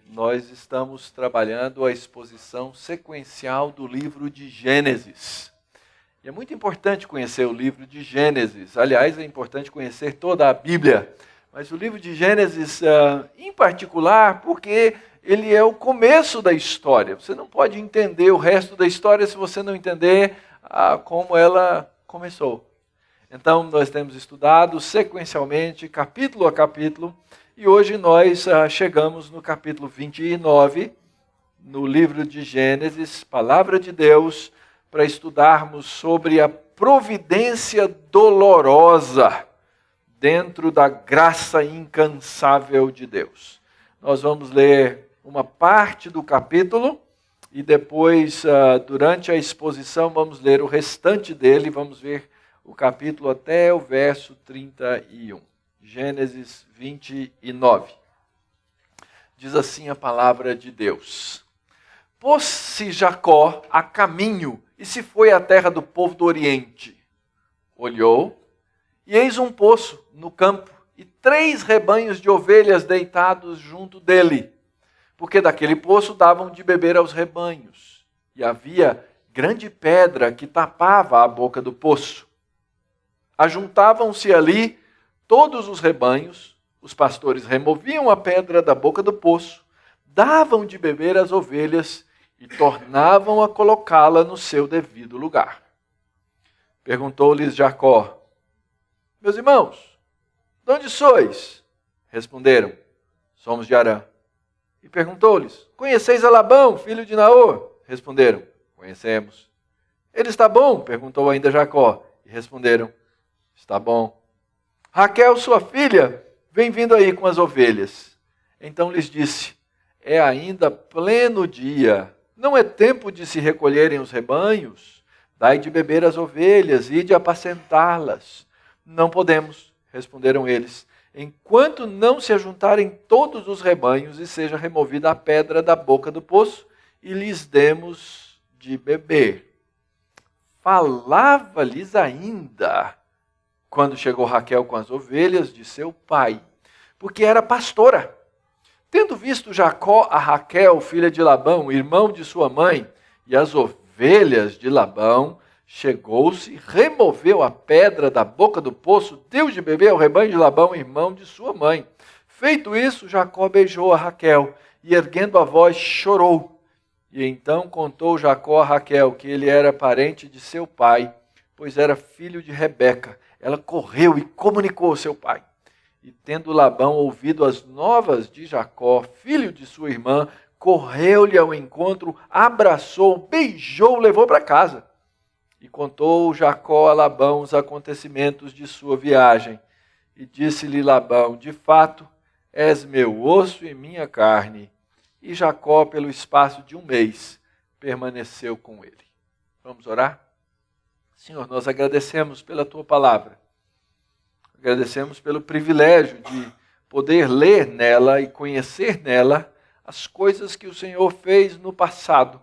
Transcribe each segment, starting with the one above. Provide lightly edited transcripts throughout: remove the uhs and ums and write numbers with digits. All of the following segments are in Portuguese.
Nós estamos trabalhando a exposição sequencial do livro de Gênesis. E é muito importante conhecer o livro de Gênesis. Aliás, é importante conhecer toda a Bíblia. Mas o livro de Gênesis, em particular, porque ele é o começo da história. Você não pode entender o resto da história se você não entender como ela começou. Então, nós temos estudado sequencialmente, capítulo a capítulo, e hoje nós chegamos no capítulo 29, no livro de Gênesis, Palavra de Deus, para estudarmos sobre a providência dolorosa dentro da graça incansável de Deus. Nós vamos ler uma parte do capítulo e depois, durante a exposição, vamos ler o restante dele, vamos ver o capítulo até o verso 31. Gênesis 29. Diz assim a palavra de Deus: Pôs-se Jacó a caminho e se foi à terra do povo do Oriente. Olhou, e eis um poço no campo, e 3 rebanhos de ovelhas deitados junto dele, porque daquele poço davam de beber aos rebanhos. E havia grande pedra que tapava a boca do poço. Ajuntavam-se ali todos os rebanhos, os pastores removiam a pedra da boca do poço, davam de beber às ovelhas e tornavam a colocá-la no seu devido lugar. Perguntou-lhes Jacó: Meus irmãos, de onde sois? Responderam: Somos de Harã. E perguntou-lhes: Conheceis a Labão, filho de Naor? Responderam: Conhecemos. Ele está bom? Perguntou ainda Jacó. E responderam: Está bom. Raquel, sua filha, vem vindo aí com as ovelhas. Então lhes disse: É ainda pleno dia, não é tempo de se recolherem os rebanhos? Dai de beber às ovelhas e de apacentá-las. Não podemos, responderam eles, enquanto não se ajuntarem todos os rebanhos e seja removida a pedra da boca do poço e lhes demos de beber. Falava-lhes ainda quando chegou Raquel com as ovelhas de seu pai, porque era pastora. Tendo visto Jacó a Raquel, filha de Labão, irmão de sua mãe, e as ovelhas de Labão, chegou-se, removeu a pedra da boca do poço, deu de beber ao rebanho de Labão, irmão de sua mãe. Feito isso, Jacó beijou a Raquel, e erguendo a voz, chorou. E então contou Jacó a Raquel que ele era parente de seu pai, pois era filho de Rebeca. Ela correu e comunicou ao seu pai. E tendo Labão ouvido as novas de Jacó, filho de sua irmã, correu-lhe ao encontro, abraçou, beijou, levou para casa. E contou Jacó a Labão os acontecimentos de sua viagem. E disse-lhe Labão: De fato, és meu osso e minha carne. E Jacó, pelo espaço de 1 mês, permaneceu com ele. Vamos orar? Senhor, nós agradecemos pela tua palavra. Agradecemos pelo privilégio de poder ler nela e conhecer nela as coisas que o Senhor fez no passado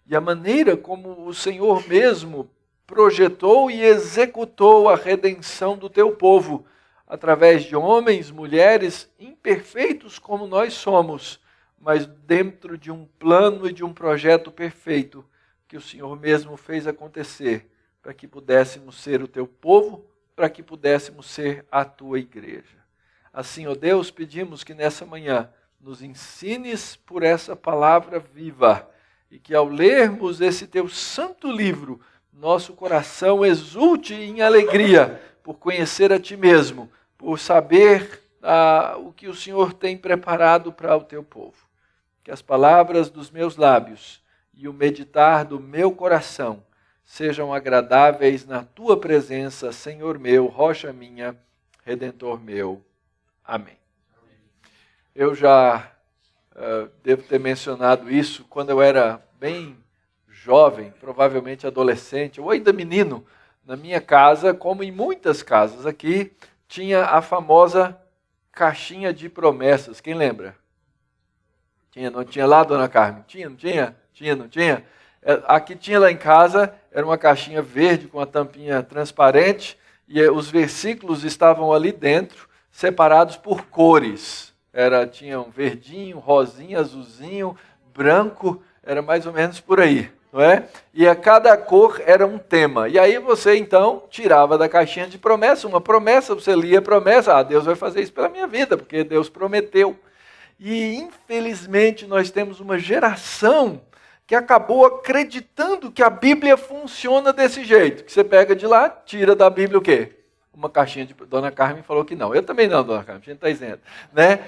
e a maneira como o Senhor mesmo projetou e executou a redenção do teu povo através de homens, mulheres imperfeitos como nós somos, mas dentro de um plano e de um projeto perfeito que o Senhor mesmo fez acontecer para que pudéssemos ser o teu povo, para que pudéssemos ser a tua igreja. Assim, ó Deus, pedimos que nessa manhã nos ensines por essa palavra viva e que ao lermos esse teu santo livro, nosso coração exulte em alegria por conhecer a ti mesmo, por saber o que o Senhor tem preparado para o teu povo. Que as palavras dos meus lábios e o meditar do meu coração sejam agradáveis na tua presença, Senhor meu, rocha minha, Redentor meu. Amém. Eu já devo ter mencionado isso quando eu era bem jovem, provavelmente adolescente, ou ainda menino, na minha casa, como em muitas casas aqui, tinha a famosa caixinha de promessas. Quem lembra? Tinha, não tinha lá, dona Carmen? Tinha, não tinha? Tinha, não tinha? A que tinha lá em casa era uma caixinha verde com a tampinha transparente, e os versículos estavam ali dentro, separados por cores. Tinha um verdinho, rosinha, azulzinho, branco, era mais ou menos por aí, não é? E a cada cor era um tema. E aí você, então, tirava da caixinha de promessa, uma promessa, você lia a promessa, Deus vai fazer isso pela minha vida, porque Deus prometeu. E, infelizmente, nós temos uma geração que acabou acreditando que a Bíblia funciona desse jeito, que você pega de lá, tira da Bíblia o quê? Uma caixinha de... Dona Carmen falou que não. Eu também não, Dona Carmen, a gente está isento. Né?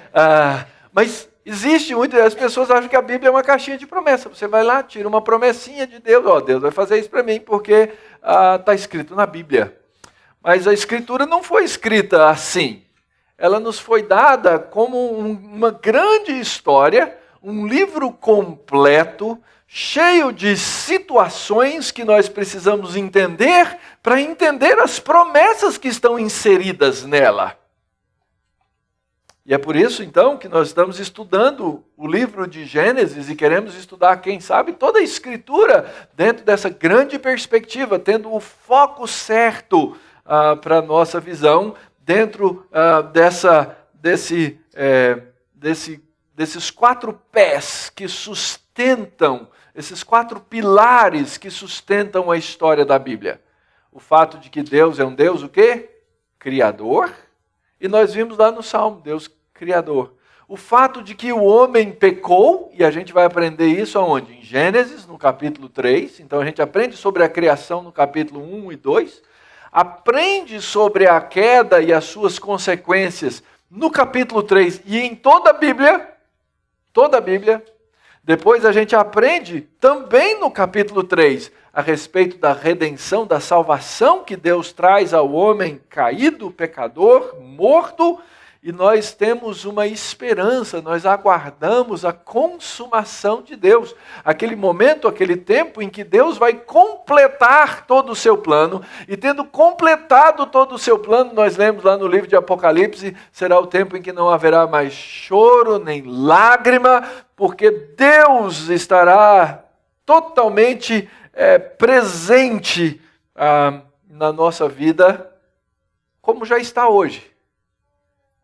Mas existe muito... As pessoas acham que a Bíblia é uma caixinha de promessa. Você vai lá, tira uma promessinha de Deus. Deus vai fazer isso para mim, porque está escrito na Bíblia. Mas a Escritura não foi escrita assim. Ela nos foi dada como uma grande história, um livro completo, cheio de situações que nós precisamos entender para entender as promessas que estão inseridas nela. E é por isso, então, que nós estamos estudando o livro de Gênesis e queremos estudar, quem sabe, toda a Escritura dentro dessa grande perspectiva, tendo o foco certo para a nossa visão dentro desses 4 pés que sustentam, esses 4 pilares que sustentam a história da Bíblia. O fato de que Deus é um Deus o quê? Criador. E nós vimos lá no Salmo, Deus Criador. O fato de que o homem pecou, e a gente vai aprender isso aonde? Em Gênesis, no capítulo 3. Então a gente aprende sobre a criação no capítulo 1 e 2. Aprende sobre a queda e as suas consequências no capítulo 3 e em toda a Bíblia. Toda a Bíblia. Depois a gente aprende também no capítulo 3 a respeito da redenção, da salvação que Deus traz ao homem caído, pecador, morto. E nós temos uma esperança, nós aguardamos a consumação de Deus. Aquele momento, aquele tempo em que Deus vai completar todo o seu plano. E tendo completado todo o seu plano, nós lemos lá no livro de Apocalipse, será o tempo em que não haverá mais choro, nem lágrima, porque Deus estará totalmente presente na nossa vida, como já está hoje.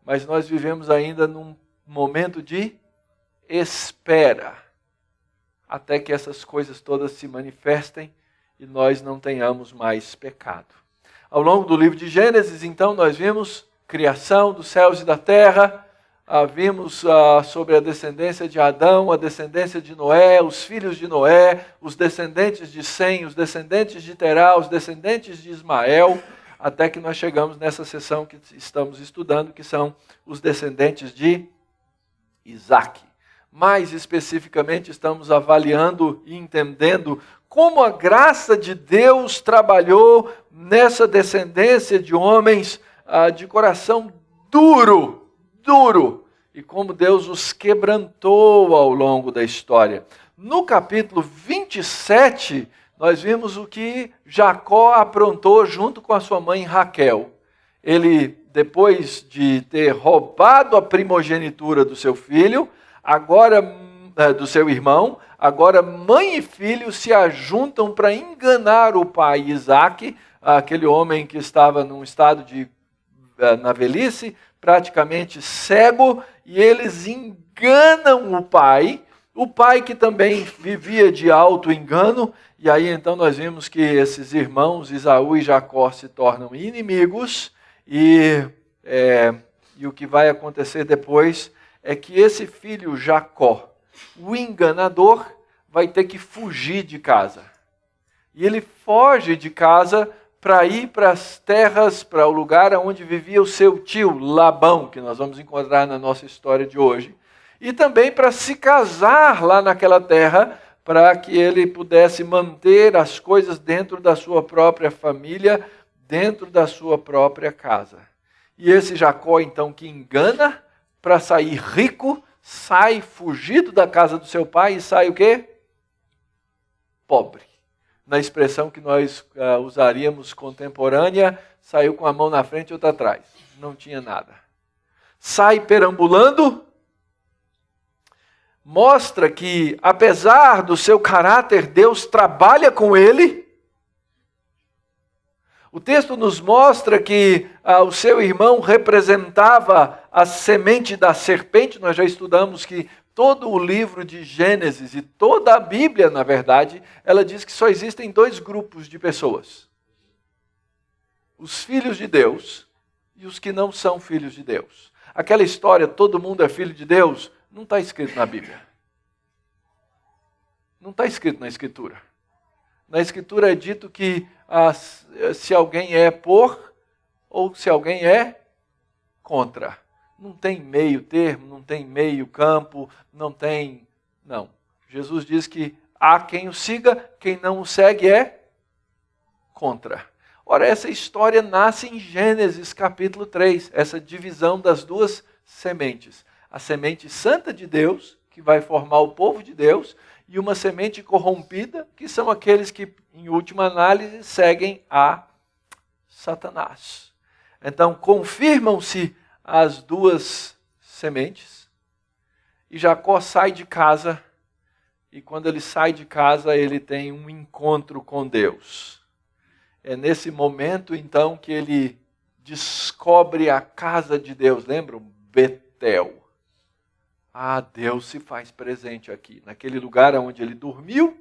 Mas nós vivemos ainda num momento de espera, até que essas coisas todas se manifestem e nós não tenhamos mais pecado. Ao longo do livro de Gênesis, então, nós vimos criação dos céus e da terra, vimos sobre a descendência de Adão, a descendência de Noé, os filhos de Noé, os descendentes de Sem, os descendentes de Terá, os descendentes de Ismael, até que nós chegamos nessa sessão que estamos estudando, que são os descendentes de Isaac. Mais especificamente, estamos avaliando e entendendo como a graça de Deus trabalhou nessa descendência de homens de coração duro, e como Deus os quebrantou ao longo da história. No capítulo 27, nós vimos o que Jacó aprontou junto com a sua mãe Raquel. Ele, depois de ter roubado a primogenitura do seu filho, do seu irmão, agora mãe e filho se ajuntam para enganar o pai Isaac, aquele homem que estava num estado na velhice, praticamente cego, e eles enganam o pai que também vivia de auto-engano. E aí então nós vimos que esses irmãos, Esaú e Jacó, se tornam inimigos, e o que vai acontecer depois é que esse filho Jacó, o enganador, vai ter que fugir de casa. E ele foge de casa para ir para as terras, para o lugar onde vivia o seu tio Labão, que nós vamos encontrar na nossa história de hoje, e também para se casar lá naquela terra, para que ele pudesse manter as coisas dentro da sua própria família, dentro da sua própria casa. E esse Jacó, então, que engana para sair rico, sai fugido da casa do seu pai e sai o quê? Pobre. Na expressão que nós usaríamos contemporânea, saiu com a mão na frente e outra atrás. Não tinha nada. Sai perambulando. Mostra que, apesar do seu caráter, Deus trabalha com ele, O texto nos mostra que o seu irmão representava a semente da serpente. Nós já estudamos que todo o livro de Gênesis e toda a Bíblia, na verdade, ela diz que só existem dois grupos de pessoas: os filhos de Deus e os que não são filhos de Deus. Aquela história, todo mundo é filho de Deus, não está escrito na Bíblia. Não está escrito na Escritura. Na Escritura é dito que se alguém é por ou se alguém é contra. Não tem meio termo, não tem meio campo, não. Jesus diz que há quem o siga, quem não o segue é contra. Ora, essa história nasce em Gênesis capítulo 3, essa divisão das duas sementes. A semente santa de Deus, que vai formar o povo de Deus, e uma semente corrompida, que são aqueles que, em última análise, seguem a Satanás. Então, confirmam-se as duas sementes, e Jacó sai de casa, e quando ele sai de casa, ele tem um encontro com Deus. É nesse momento, então, que ele descobre a casa de Deus. Lembram? Betel. Deus se faz presente aqui. Naquele lugar onde ele dormiu,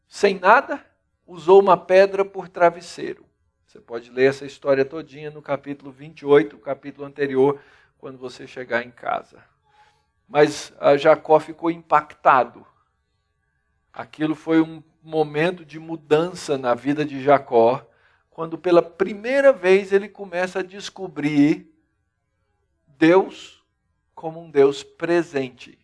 sem nada, usou uma pedra por travesseiro. Você pode ler essa história todinha no capítulo 28, o capítulo anterior, quando você chegar em casa. Mas Jacó ficou impactado. Aquilo foi um momento de mudança na vida de Jacó, quando pela primeira vez ele começa a descobrir Deus como um Deus presente,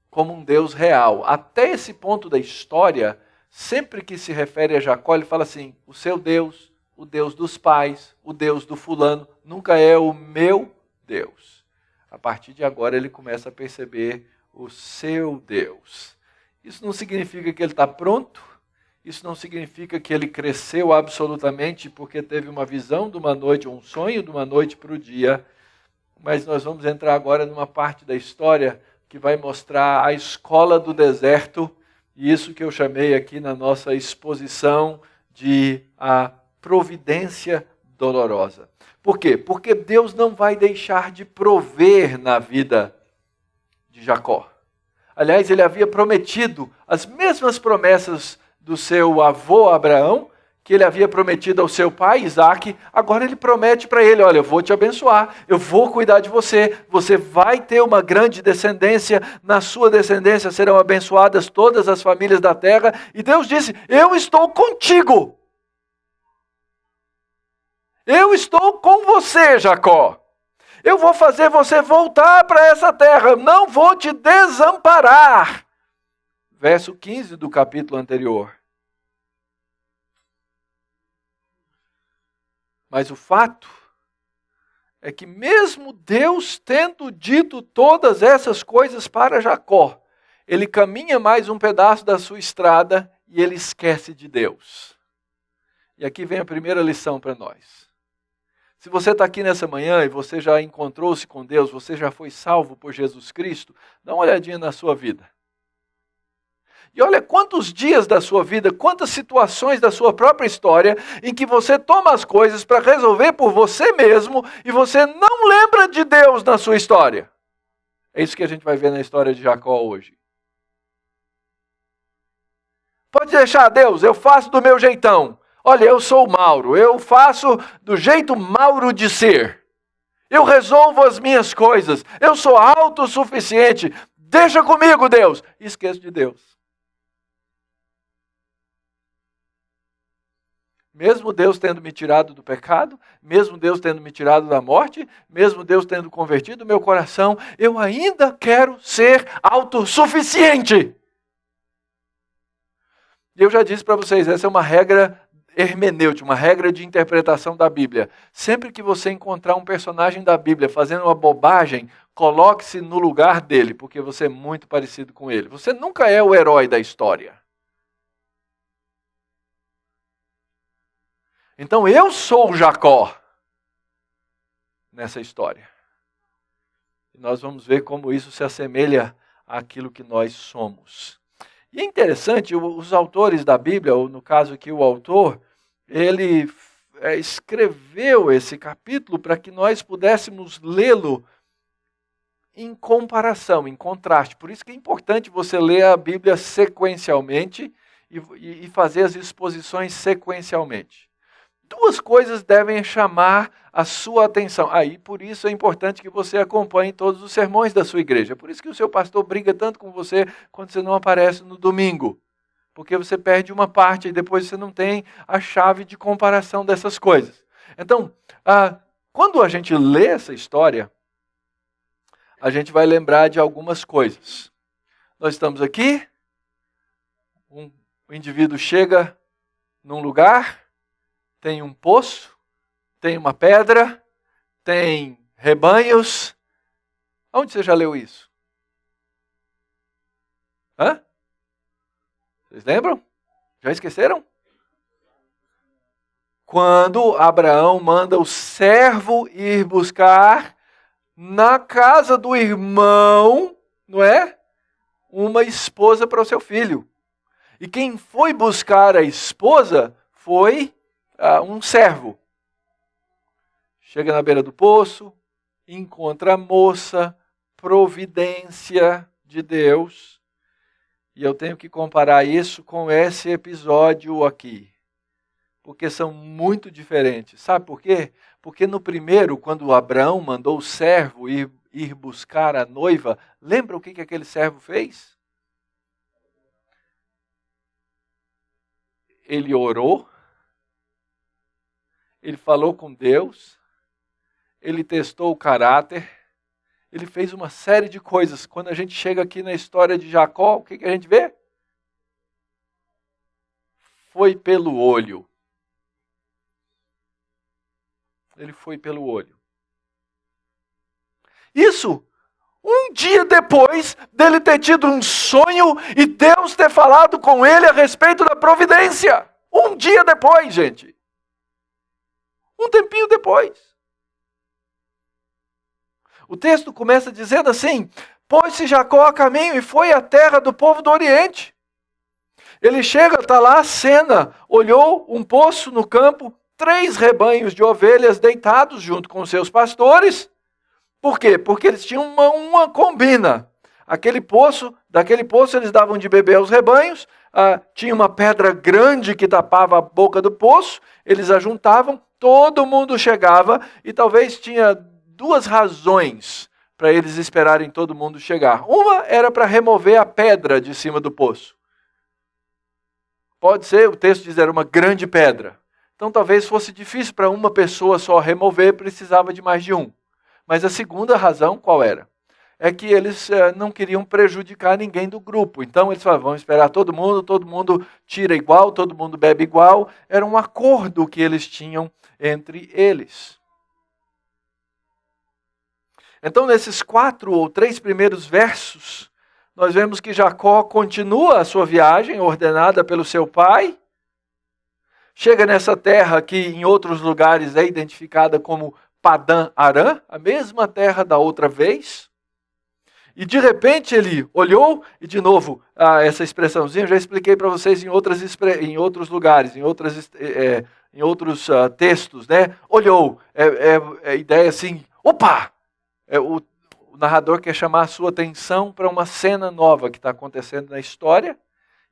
como um Deus real. Até esse ponto da história, sempre que se refere a Jacó, ele fala assim: o seu Deus, o Deus dos pais, o Deus do fulano, nunca é o meu Deus. A partir de agora ele começa a perceber o seu Deus. Isso não significa que ele está pronto, isso não significa que ele cresceu absolutamente porque teve uma visão de uma noite, um sonho de uma noite para o dia, mas nós vamos entrar agora numa parte da história que vai mostrar a escola do deserto, e isso que eu chamei aqui na nossa exposição de a providência dolorosa. Por quê? Porque Deus não vai deixar de prover na vida de Jacó. Aliás, ele havia prometido as mesmas promessas do seu avô Abraão, que ele havia prometido ao seu pai Isaque. Agora ele promete para ele: olha, eu vou te abençoar, eu vou cuidar de você, você vai ter uma grande descendência, na sua descendência serão abençoadas todas as famílias da terra. E Deus disse: eu estou contigo. Eu estou com você, Jacó. Eu vou fazer você voltar para essa terra, não vou te desamparar. Verso 15 do capítulo anterior. Mas o fato é que mesmo Deus tendo dito todas essas coisas para Jacó, ele caminha mais um pedaço da sua estrada e ele esquece de Deus. E aqui vem a primeira lição para nós. Se você está aqui nessa manhã e você já encontrou-se com Deus, você já foi salvo por Jesus Cristo, dá uma olhadinha na sua vida. E olha quantos dias da sua vida, quantas situações da sua própria história em que você toma as coisas para resolver por você mesmo e você não lembra de Deus na sua história. É isso que a gente vai ver na história de Jacó hoje. Pode deixar, Deus, eu faço do meu jeitão. Olha, eu sou o Mauro, eu faço do jeito Mauro de ser. Eu resolvo as minhas coisas, eu sou autossuficiente. Deixa comigo, Deus. E esqueço de Deus. Mesmo Deus tendo me tirado do pecado, mesmo Deus tendo me tirado da morte, mesmo Deus tendo convertido o meu coração, eu ainda quero ser autossuficiente. E eu já disse para vocês, essa é uma regra hermenêutica, uma regra de interpretação da Bíblia. Sempre que você encontrar um personagem da Bíblia fazendo uma bobagem, coloque-se no lugar dele, porque você é muito parecido com ele. Você nunca é o herói da história. Então eu sou o Jacó nessa história. E nós vamos ver como isso se assemelha àquilo que nós somos. E é interessante, os autores da Bíblia, ou no caso aqui o autor, ele escreveu esse capítulo para que nós pudéssemos lê-lo em comparação, em contraste. Por isso que é importante você ler a Bíblia sequencialmente e fazer as exposições sequencialmente. Duas coisas devem chamar a sua atenção. Aí, por isso é importante que você acompanhe todos os sermões da sua igreja. Por isso que o seu pastor briga tanto com você quando você não aparece no domingo. Porque você perde uma parte e depois você não tem a chave de comparação dessas coisas. Então, quando a gente lê essa história, a gente vai lembrar de algumas coisas. Nós estamos aqui, o indivíduo chega num lugar, tem um poço, tem uma pedra, tem rebanhos. Onde você já leu isso? Hã? Vocês lembram? Já esqueceram? Quando Abraão manda o servo ir buscar na casa do irmão, não é? Uma esposa para o seu filho. E quem foi buscar a esposa foi um servo. Chega na beira do poço, encontra a moça, providência de Deus. E eu tenho que comparar isso com esse episódio aqui. Porque são muito diferentes. Sabe por quê? Porque no primeiro, quando Abraão mandou o servo ir buscar a noiva, lembra o que aquele servo fez? Ele orou, ele falou com Deus, ele testou o caráter, ele fez uma série de coisas. Quando a gente chega aqui na história de Jacó, o que a gente vê? Foi pelo olho. Ele foi pelo olho. Isso, um dia depois dele ter tido um sonho e Deus ter falado com ele a respeito da providência. Um dia depois, gente. Um tempinho depois. O texto começa dizendo assim: pôs-se Jacó a caminho e foi à terra do povo do Oriente. Ele chega, está lá a cena, olhou um poço no campo, 3 rebanhos de ovelhas deitados junto com seus pastores. Por quê? Porque eles tinham uma combina. Daquele poço eles davam de beber aos rebanhos, tinha uma pedra grande que tapava a boca do poço, eles ajuntavam, todo mundo chegava e talvez tinha 2 razões para eles esperarem todo mundo chegar. Uma era para remover a pedra de cima do poço. Pode ser, o texto diz, era uma grande pedra. Então talvez fosse difícil para uma pessoa só remover, precisava de mais de um. Mas a segunda razão, qual era? É que eles não queriam prejudicar ninguém do grupo. Então eles falavam, vamos esperar todo mundo tira igual, todo mundo bebe igual. Era um acordo que eles tinham entre eles. Então nesses 4 ou 3 primeiros versos, nós vemos que Jacó continua a sua viagem, ordenada pelo seu pai. Chega nessa terra que em outros lugares é identificada como Padã Arã, a mesma terra da outra vez. E de repente ele olhou, e de novo, essa expressãozinha eu já expliquei para vocês em outros lugares, em outros textos, né? Olhou, a ideia assim, opa! O narrador quer chamar a sua atenção para uma cena nova que está acontecendo na história,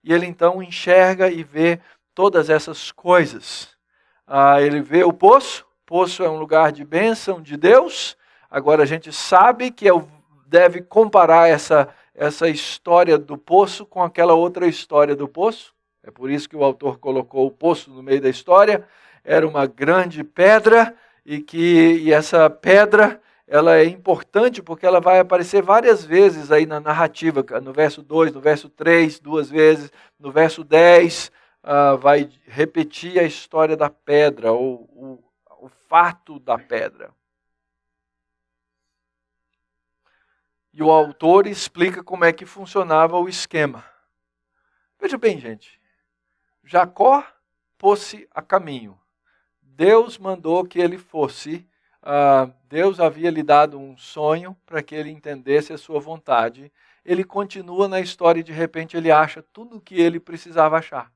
e ele então enxerga e vê todas essas coisas. Ele vê o poço é um lugar de bênção de Deus. Agora a gente sabe que deve comparar essa história do poço com aquela outra história do poço. É por isso que o autor colocou o poço no meio da história. Era uma grande pedra e essa pedra ela é importante porque ela vai aparecer várias vezes aí na narrativa. No verso 2, no verso 3, 2 vezes. No verso 10, vai repetir a história da pedra, ou o fato da pedra. E o autor explica como é que funcionava o esquema. Veja bem, gente. Jacó pôs-se a caminho. Deus mandou que ele fosse. Deus havia lhe dado um sonho para que ele entendesse a sua vontade. ele continua na história e de repente ele acha tudo o que ele precisava achar.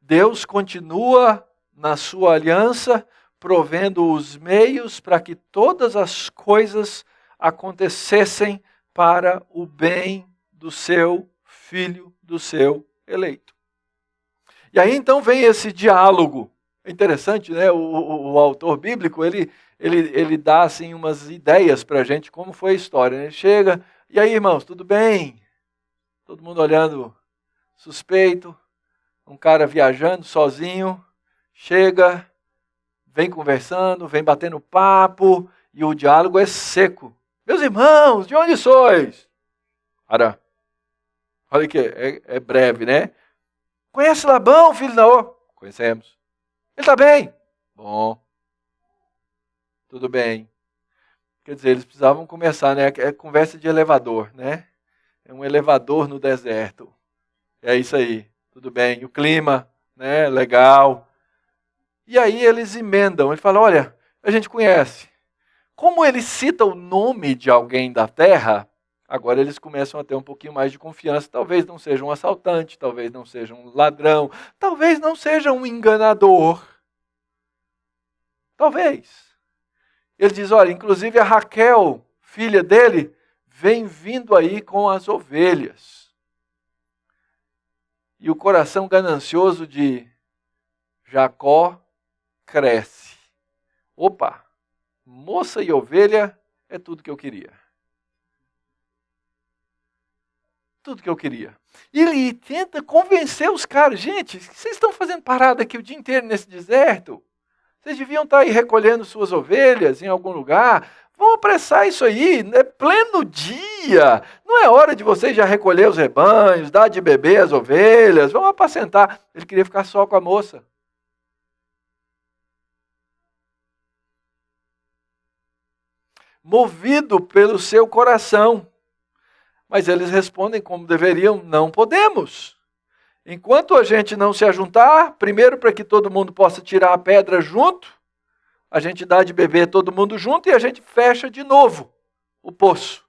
Deus continua na sua aliança, provendo os meios para que todas as coisas acontecessem para o bem do seu filho, do seu eleito. E aí então vem esse diálogo. É interessante, né? O autor bíblico, ele dá assim umas ideias para a gente como foi a história. Ele chega, e aí irmãos, tudo bem? Todo mundo olhando suspeito, um cara viajando sozinho, chega, vem conversando, vem batendo papo, e o diálogo é seco. Meus irmãos, de onde sois? Olha que é breve, né? Conhece Labão, filho de Naor? Conhecemos. Ele está bem? Bom. Tudo bem. Quer dizer, eles precisavam começar, né? É conversa de elevador, né? É um elevador no deserto. É isso aí. Tudo bem. E o clima, né? Legal. E aí eles emendam. Ele fala, olha, a gente conhece. Como ele cita o nome de alguém da terra, agora eles começam a ter um pouquinho mais de confiança. Talvez não seja um assaltante, talvez não seja um ladrão, talvez não seja um enganador. Talvez. Ele diz, olha, inclusive a Raquel, filha dele, vem vindo aí com as ovelhas. E o coração ganancioso de Jacó cresce. Opa, moça e ovelha é tudo que eu queria. Tudo que eu queria. E ele tenta convencer os caras. Gente, vocês estão fazendo parada aqui o dia inteiro nesse deserto? Vocês deviam estar aí recolhendo suas ovelhas em algum lugar. Vão apressar isso aí, é pleno dia. Não é hora de vocês já recolher os rebanhos, dar de beber as ovelhas. Vão apacentar. Ele queria ficar só com a moça. Movido pelo seu coração. Mas eles respondem como deveriam, não podemos. Enquanto a gente não se ajuntar, primeiro para que todo mundo possa tirar a pedra junto, a gente dá de beber todo mundo junto e a gente fecha de novo o poço.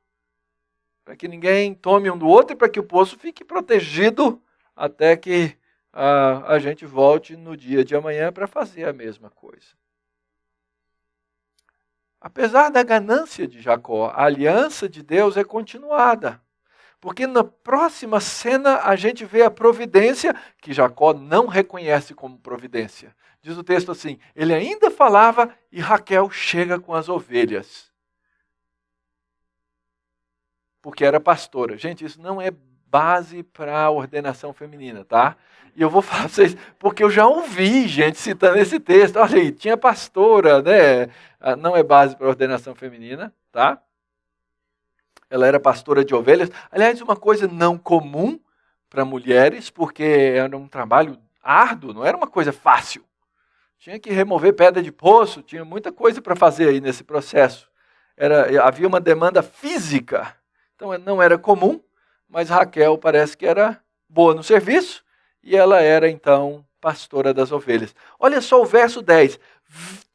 Para que ninguém tome um do outro e para que o poço fique protegido até que a gente volte no dia de amanhã para fazer a mesma coisa. Apesar da ganância de Jacó, a aliança de Deus é continuada. Porque na próxima cena a gente vê a providência que Jacó não reconhece como providência. Diz o texto assim, ele ainda falava e Raquel chega com as ovelhas. Porque era pastora. Gente, isso não é base para a ordenação feminina, tá? E eu vou falar para vocês, porque eu já ouvi gente citando esse texto. Olha aí, tinha pastora, né? Não é base para a ordenação feminina, tá? Ela era pastora de ovelhas. Aliás, uma coisa não comum para mulheres, porque era um trabalho árduo, não era uma coisa fácil. Tinha que remover pedra de poço, tinha muita coisa para fazer aí nesse processo. Havia uma demanda física, então não era comum, mas Raquel parece que era boa no serviço, e ela era então pastora das ovelhas. Olha só o verso 10.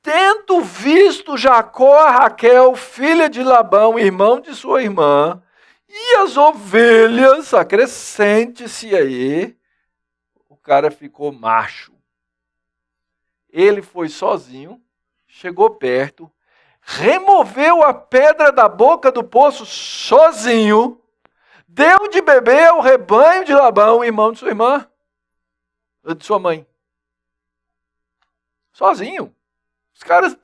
Tendo visto Jacó a Raquel, filha de Labão, irmão de sua irmã, e as ovelhas, acrescente-se aí, o cara ficou macho. Ele foi sozinho, chegou perto, removeu a pedra da boca do poço sozinho, deu de beber ao rebanho de Labão, irmão de sua irmã, de sua mãe. Sozinho. Os caras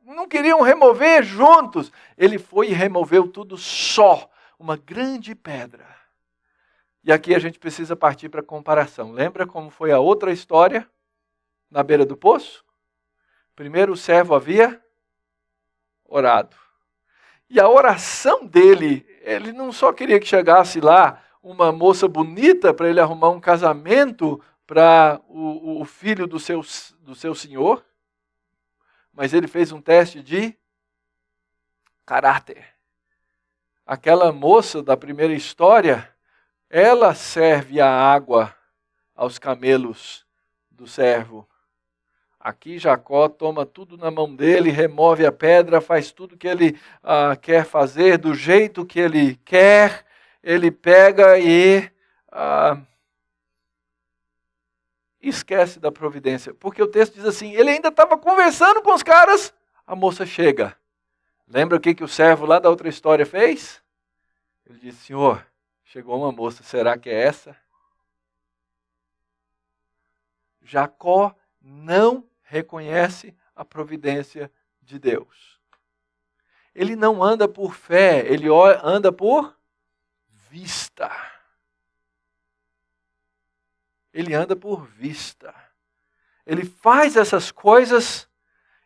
não queriam remover juntos. Ele foi e removeu tudo só. Uma grande pedra. E aqui a gente precisa partir para a comparação. Lembra como foi a outra história na beira do poço? Primeiro o servo havia orado. E a oração dele, ele não só queria que chegasse lá uma moça bonita para ele arrumar um casamento para o filho do seu senhor, mas ele fez um teste de caráter. Aquela moça da primeira história, ela serve a água aos camelos do servo. Aqui Jacó toma tudo na mão dele, remove a pedra, faz tudo que ele quer fazer, do jeito que ele quer. Ele pega e esquece da providência. Porque o texto diz assim, ele ainda estava conversando com os caras, a moça chega. Lembra o que o servo lá da outra história fez? Ele disse, Senhor, chegou uma moça, será que é essa? Jacó não reconhece a providência de Deus. Ele não anda por fé, ele anda por vista. Ele anda por vista. Ele faz essas coisas,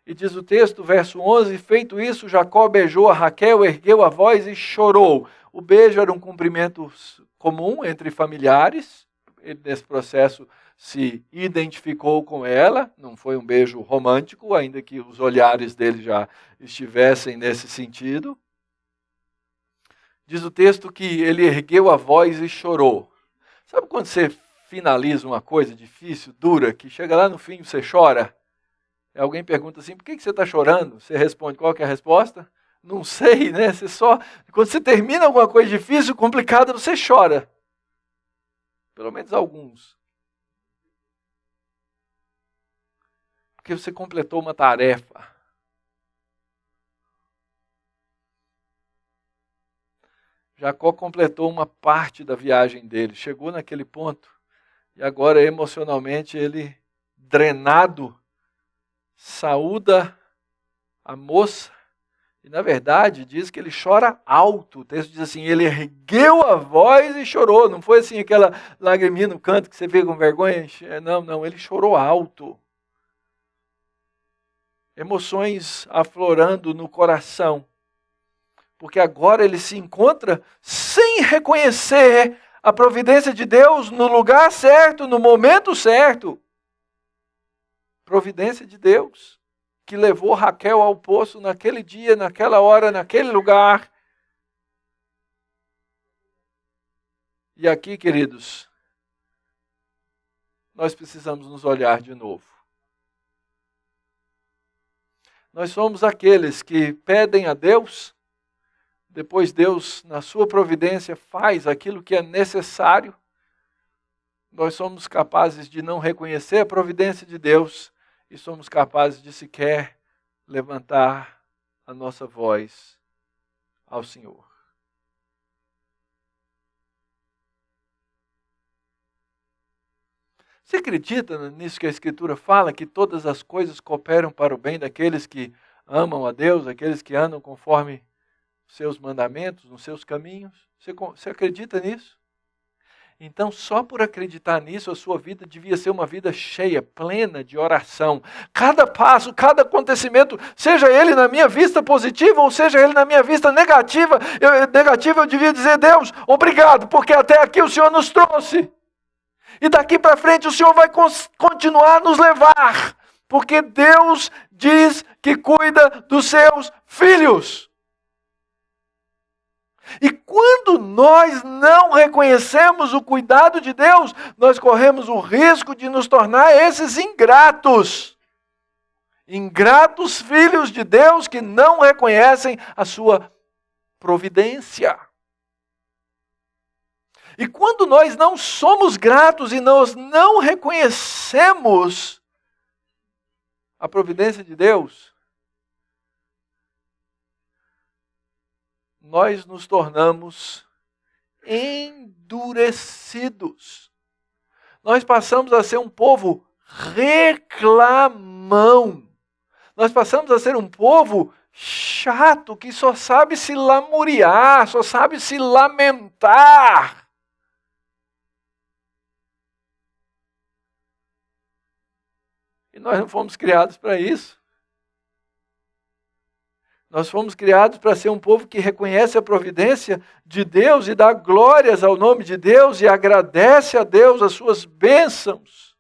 e diz o texto, verso 11, feito isso, Jacó beijou a Raquel, ergueu a voz e chorou. O beijo era um cumprimento comum entre familiares. Ele, nesse processo, se identificou com ela, não foi um beijo romântico, ainda que os olhares dele já estivessem nesse sentido. Diz o texto que ele ergueu a voz e chorou. Sabe quando você finaliza uma coisa difícil, dura, que chega lá no fim você chora? E alguém pergunta assim, por que você está chorando? Você responde, qual que é a resposta? Não sei, né? Quando você termina alguma coisa difícil, complicada, você chora. Pelo menos alguns. Porque você completou uma tarefa. Jacó completou uma parte da viagem dele. Chegou naquele ponto. E agora, emocionalmente, ele, drenado, saúda a moça. E, na verdade, diz que ele chora alto. O texto diz assim, ele ergueu a voz e chorou. Não foi assim aquela lagriminha no canto que você vê com vergonha. Não, ele chorou alto. Emoções aflorando no coração. Porque agora ele se encontra sem reconhecer a providência de Deus no lugar certo, no momento certo. Providência de Deus, que levou Raquel ao poço naquele dia, naquela hora, naquele lugar. E aqui, queridos, nós precisamos nos olhar de novo. Nós somos aqueles que pedem a Deus, depois Deus, na sua providência, faz aquilo que é necessário. Nós somos capazes de não reconhecer a providência de Deus e somos capazes de sequer levantar a nossa voz ao Senhor. Você acredita nisso que a Escritura fala, que todas as coisas cooperam para o bem daqueles que amam a Deus, aqueles que andam conforme os seus mandamentos, nos seus caminhos? Você acredita nisso? Então, só por acreditar nisso, a sua vida devia ser uma vida cheia, plena de oração. Cada passo, cada acontecimento, seja ele na minha vista positiva ou seja ele na minha vista negativa, eu devia dizer, Deus, obrigado, porque até aqui o Senhor nos trouxe. E daqui para frente o Senhor vai continuar a nos levar, porque Deus diz que cuida dos seus filhos. E quando nós não reconhecemos o cuidado de Deus, nós corremos o risco de nos tornar esses ingratos. Ingratos filhos de Deus que não reconhecem a sua providência. E quando nós não somos gratos e nós não reconhecemos a providência de Deus, nós nos tornamos endurecidos. Nós passamos a ser um povo reclamão. Nós passamos a ser um povo chato, que só sabe se lamuriar, só sabe se lamentar. E nós não fomos criados para isso. Nós fomos criados para ser um povo que reconhece a providência de Deus e dá glórias ao nome de Deus e agradece a Deus as suas bênçãos.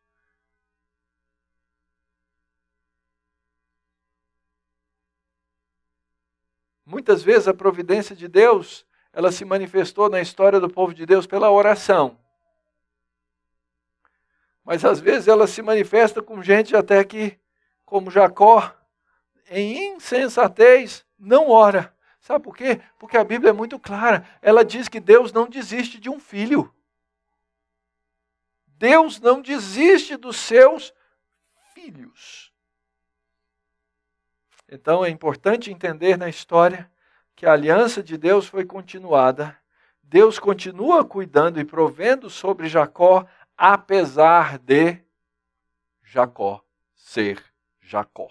Muitas vezes a providência de Deus, ela se manifestou na história do povo de Deus pela oração. Mas às vezes ela se manifesta com gente até que como Jacó, em insensatez, não ora. Sabe por quê? Porque a Bíblia é muito clara. Ela diz que Deus não desiste de um filho. Deus não desiste dos seus filhos. Então é importante entender na história que a aliança de Deus foi continuada. Deus continua cuidando e provendo sobre Jacó, apesar de Jacó ser Jacó.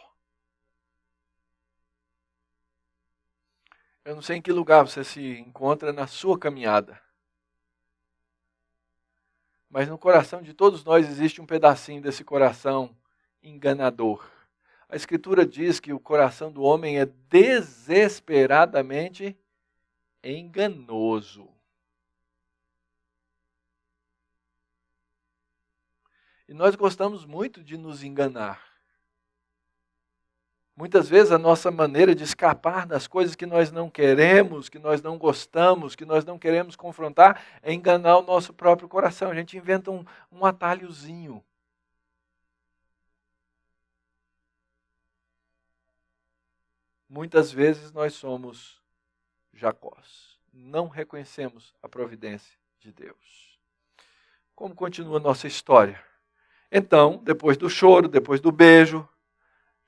Eu não sei em que lugar você se encontra na sua caminhada. Mas no coração de todos nós existe um pedacinho desse coração enganador. A Escritura diz que o coração do homem é desesperadamente enganoso. E nós gostamos muito de nos enganar. Muitas vezes a nossa maneira de escapar das coisas que nós não queremos, que nós não gostamos, que nós não queremos confrontar, é enganar o nosso próprio coração. A gente inventa um atalhozinho. Muitas vezes nós somos Jacós. Não reconhecemos a providência de Deus. Como continua a nossa história? Então, depois do choro, depois do beijo,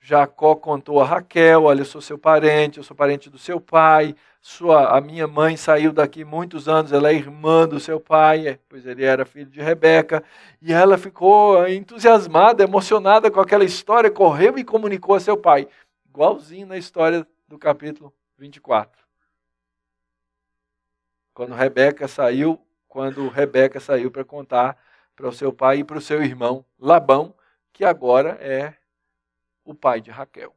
Jacó contou a Raquel: olha, eu sou seu parente, eu sou parente do seu pai, a minha mãe saiu daqui muitos anos, ela é irmã do seu pai, pois ele era filho de Rebeca, e ela ficou entusiasmada, emocionada com aquela história, correu e comunicou a seu pai, igualzinho na história do capítulo 24. Quando Rebeca saiu para contar para o seu pai e para o seu irmão Labão, que agora é o pai de Raquel.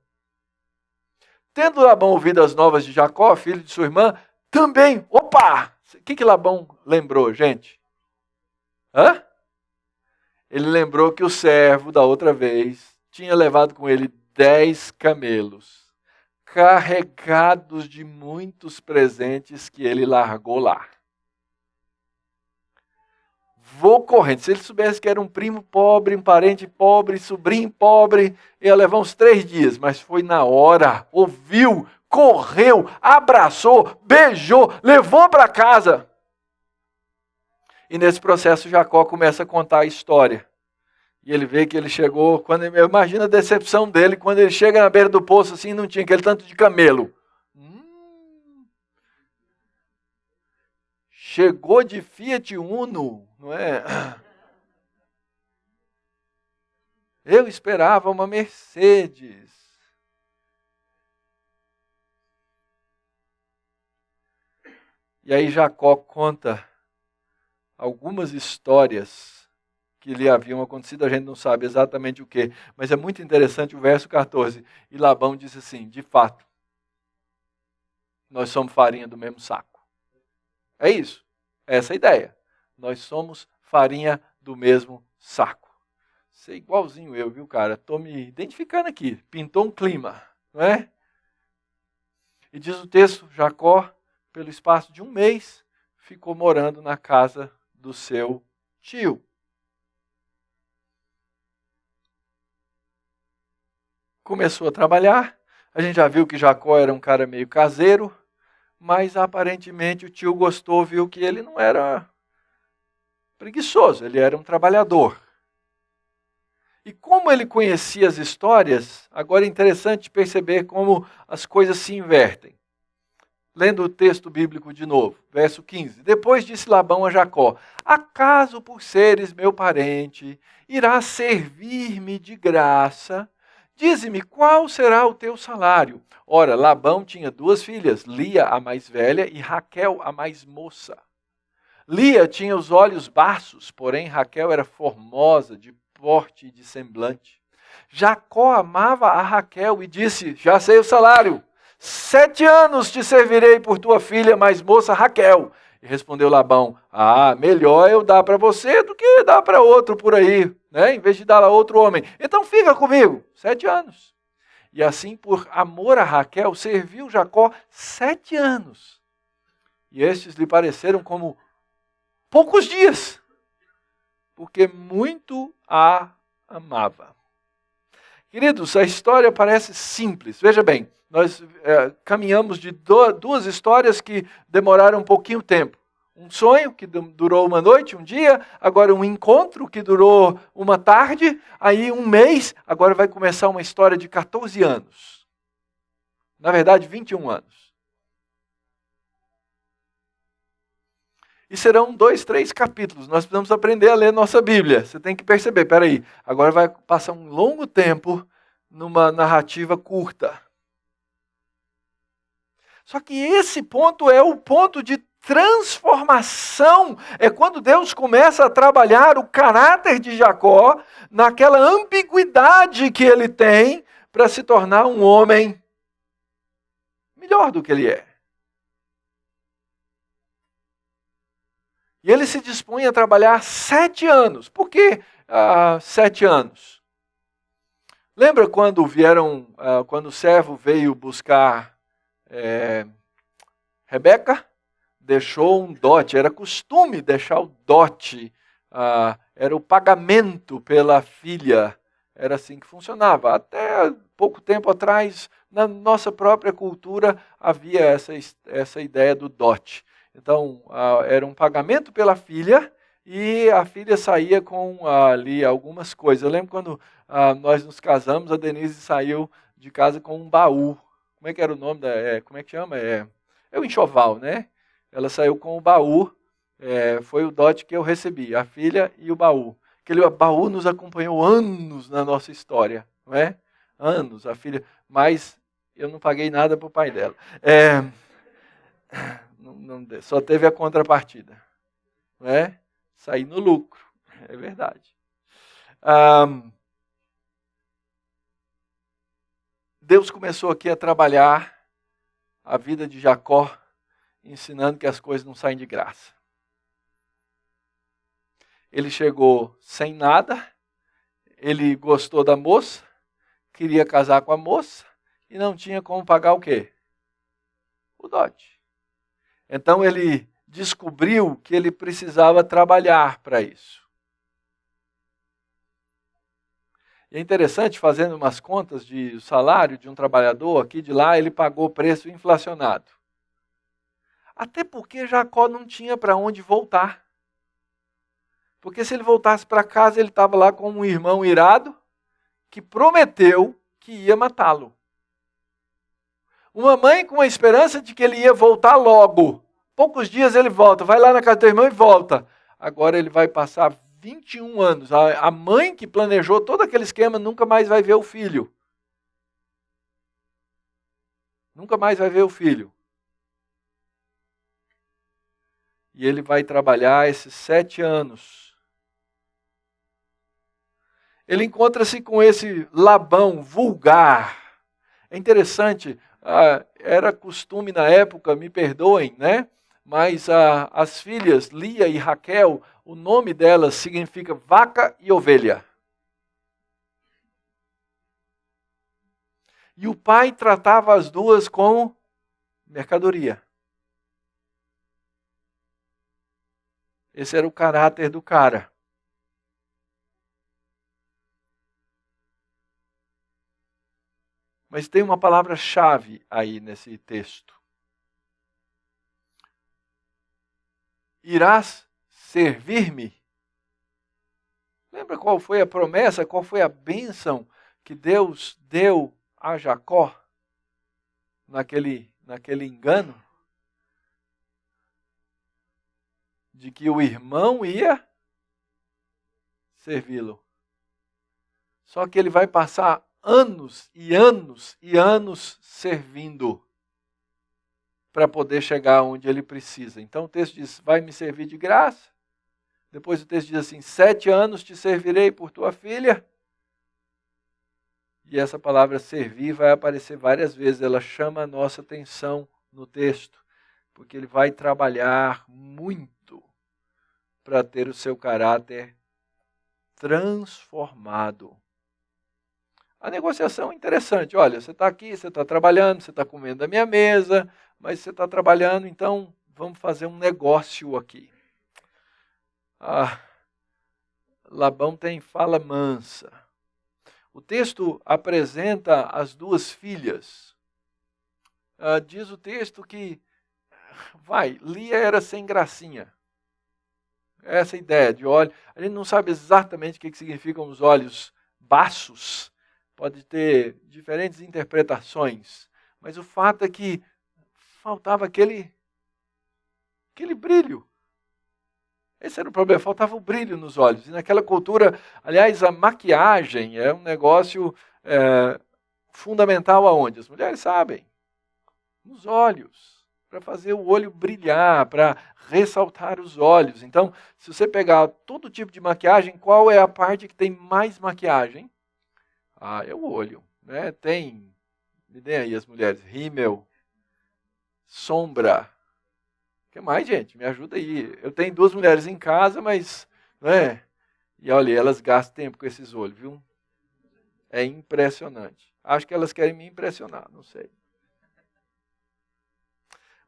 Tendo Labão ouvido as novas de Jacó, filho de sua irmã, também, opa! O que Labão lembrou, gente? Ele lembrou que o servo, da outra vez, tinha levado com ele 10 camelos, carregados de muitos presentes que ele largou lá. Vou correndo. Se ele soubesse que era um primo pobre, um parente pobre, sobrinho pobre, ia levar uns 3 dias. Mas foi na hora, ouviu, correu, abraçou, beijou, levou para casa. E nesse processo Jacó começa a contar a história. E ele vê que ele chegou, imagina a decepção dele, quando ele chega na beira do poço assim, não tinha aquele tanto de camelo. Chegou de Fiat Uno, não é? Eu esperava uma Mercedes. E aí Jacó conta algumas histórias que lhe haviam acontecido, a gente não sabe exatamente o que, mas é muito interessante o verso 14. E Labão disse assim: de fato, nós somos farinha do mesmo saco. É isso. Essa é a ideia. Nós somos farinha do mesmo saco. Você é igualzinho eu, viu, cara? Estou me identificando aqui. Pintou um clima, não é? E diz o texto, Jacó, pelo espaço de 1 mês, ficou morando na casa do seu tio. Começou a trabalhar. A gente já viu que Jacó era um cara meio caseiro, mas aparentemente o tio gostou, viu que ele não era preguiçoso, ele era um trabalhador. E como ele conhecia as histórias, agora é interessante perceber como as coisas se invertem. Lendo o texto bíblico de novo, verso 15. Depois disse Labão a Jacó: acaso por seres meu parente, irás servir-me de graça? Dize-me, qual será o teu salário? Ora, Labão tinha 2 filhas, Lia, a mais velha, e Raquel, a mais moça. Lia tinha os olhos baços, porém Raquel era formosa, de porte e de semblante. Jacó amava a Raquel e disse: já sei o salário, 7 anos te servirei por tua filha mais moça Raquel. E respondeu Labão: melhor eu dar para você do que dar para outro por aí, né? Em vez de dar a outro homem. Então fica comigo, 7 anos. E assim, por amor a Raquel, serviu Jacó 7 anos. E estes lhe pareceram como poucos dias, porque muito a amava. Queridos, a história parece simples. Veja bem, nós caminhamos de duas histórias que demoraram um pouquinho tempo. Um sonho que durou uma noite, um dia, agora um encontro que durou uma tarde, aí um mês, agora vai começar uma história de 14 anos. Na verdade, 21 anos. E serão 2, 3 capítulos. Nós precisamos aprender a ler nossa Bíblia. Você tem que perceber, peraí, agora vai passar um longo tempo numa narrativa curta. Só que esse ponto é o ponto de transformação. É quando Deus começa a trabalhar o caráter de Jacó naquela ambiguidade que ele tem para se tornar um homem melhor do que ele é. E ele se dispõe a trabalhar 7 anos. Por que 7 anos? Lembra quando quando o servo veio buscar Rebeca? Deixou um dote, era costume deixar o dote, era o pagamento pela filha, era assim que funcionava. Até pouco tempo atrás, na nossa própria cultura, havia essa ideia do dote. Então, era um pagamento pela filha e a filha saía com ali algumas coisas. Eu lembro quando nós nos casamos, a Denise saiu de casa com um baú. Como é que era o nome? Como é que chama? É o enxoval, né? Ela saiu com o baú, foi o dote que eu recebi, a filha e o baú. Aquele baú nos acompanhou anos na nossa história, não é? Anos, a filha, mas eu não paguei nada para o pai dela. Só teve a contrapartida, não é? Saí no lucro, é verdade. Deus começou aqui a trabalhar a vida de Jacó, ensinando que as coisas não saem de graça. Ele chegou sem nada, ele gostou da moça, queria casar com a moça e não tinha como pagar o quê? O dote. Então ele descobriu que ele precisava trabalhar para isso. E é interessante, fazendo umas contas de salário de um trabalhador, aqui de lá ele pagou preço inflacionado. Até porque Jacó não tinha para onde voltar. Porque se ele voltasse para casa, ele estava lá com um irmão irado que prometeu que ia matá-lo. Uma mãe com a esperança de que ele ia voltar logo. Poucos dias ele volta, vai lá na casa do teu irmão e volta. Agora ele vai passar 21 anos. A mãe que planejou todo aquele esquema nunca mais vai ver o filho. Nunca mais vai ver o filho. E ele vai trabalhar esses 7 anos. Ele encontra-se com esse Labão vulgar. É interessante, era costume na época, me perdoem, né? Mas as filhas, Lia e Raquel, o nome delas significa vaca e ovelha. E o pai tratava as duas como mercadoria. Esse era o caráter do cara. Mas tem uma palavra-chave aí nesse texto. Irás servir-me? Lembra qual foi a promessa, qual foi a bênção que Deus deu a Jacó naquele engano? De que o irmão ia servi-lo. Só que ele vai passar anos e anos e anos servindo para poder chegar onde ele precisa. Então o texto diz, vai me servir de graça. Depois o texto diz assim, 7 anos te servirei por tua filha. E essa palavra servir vai aparecer várias vezes. Ela chama a nossa atenção no texto. Porque ele vai trabalhar muito para ter o seu caráter transformado. A negociação é interessante. Olha, você está aqui, você está trabalhando, você está comendo da minha mesa, mas você está trabalhando, então vamos fazer um negócio aqui. Labão tem fala mansa. O texto apresenta as duas filhas. Diz o texto que, Lia era sem gracinha. Essa ideia de olho. A gente não sabe exatamente o que significam os olhos baços. Pode ter diferentes interpretações. Mas o fato é que faltava aquele brilho. Esse era o problema, faltava o brilho nos olhos. E naquela cultura, aliás, a maquiagem é um negócio fundamental aonde? As mulheres sabem. Nos olhos. Para fazer o olho brilhar, para ressaltar os olhos. Então, se você pegar todo tipo de maquiagem, qual é a parte que tem mais maquiagem? É o olho. Né? Me deem aí as mulheres, rímel, sombra. O que mais, gente? Me ajuda aí. Eu tenho 2 mulheres em casa, mas... Né? E olha, elas gastam tempo com esses olhos, viu? É impressionante. Acho que elas querem me impressionar, não sei.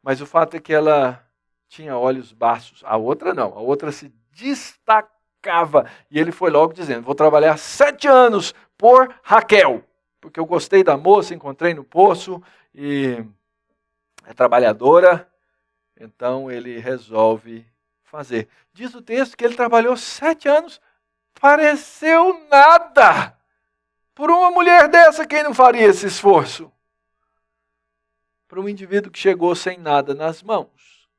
Mas o fato é que ela tinha olhos baços. A outra não. A outra se destacava. E ele foi logo dizendo, vou trabalhar 7 anos por Raquel. Porque eu gostei da moça, encontrei no poço e é trabalhadora. Então ele resolve fazer. Diz o texto que ele trabalhou 7 anos. Pareceu nada. Por uma mulher dessa, quem não faria esse esforço? Para um indivíduo que chegou sem nada nas mãos.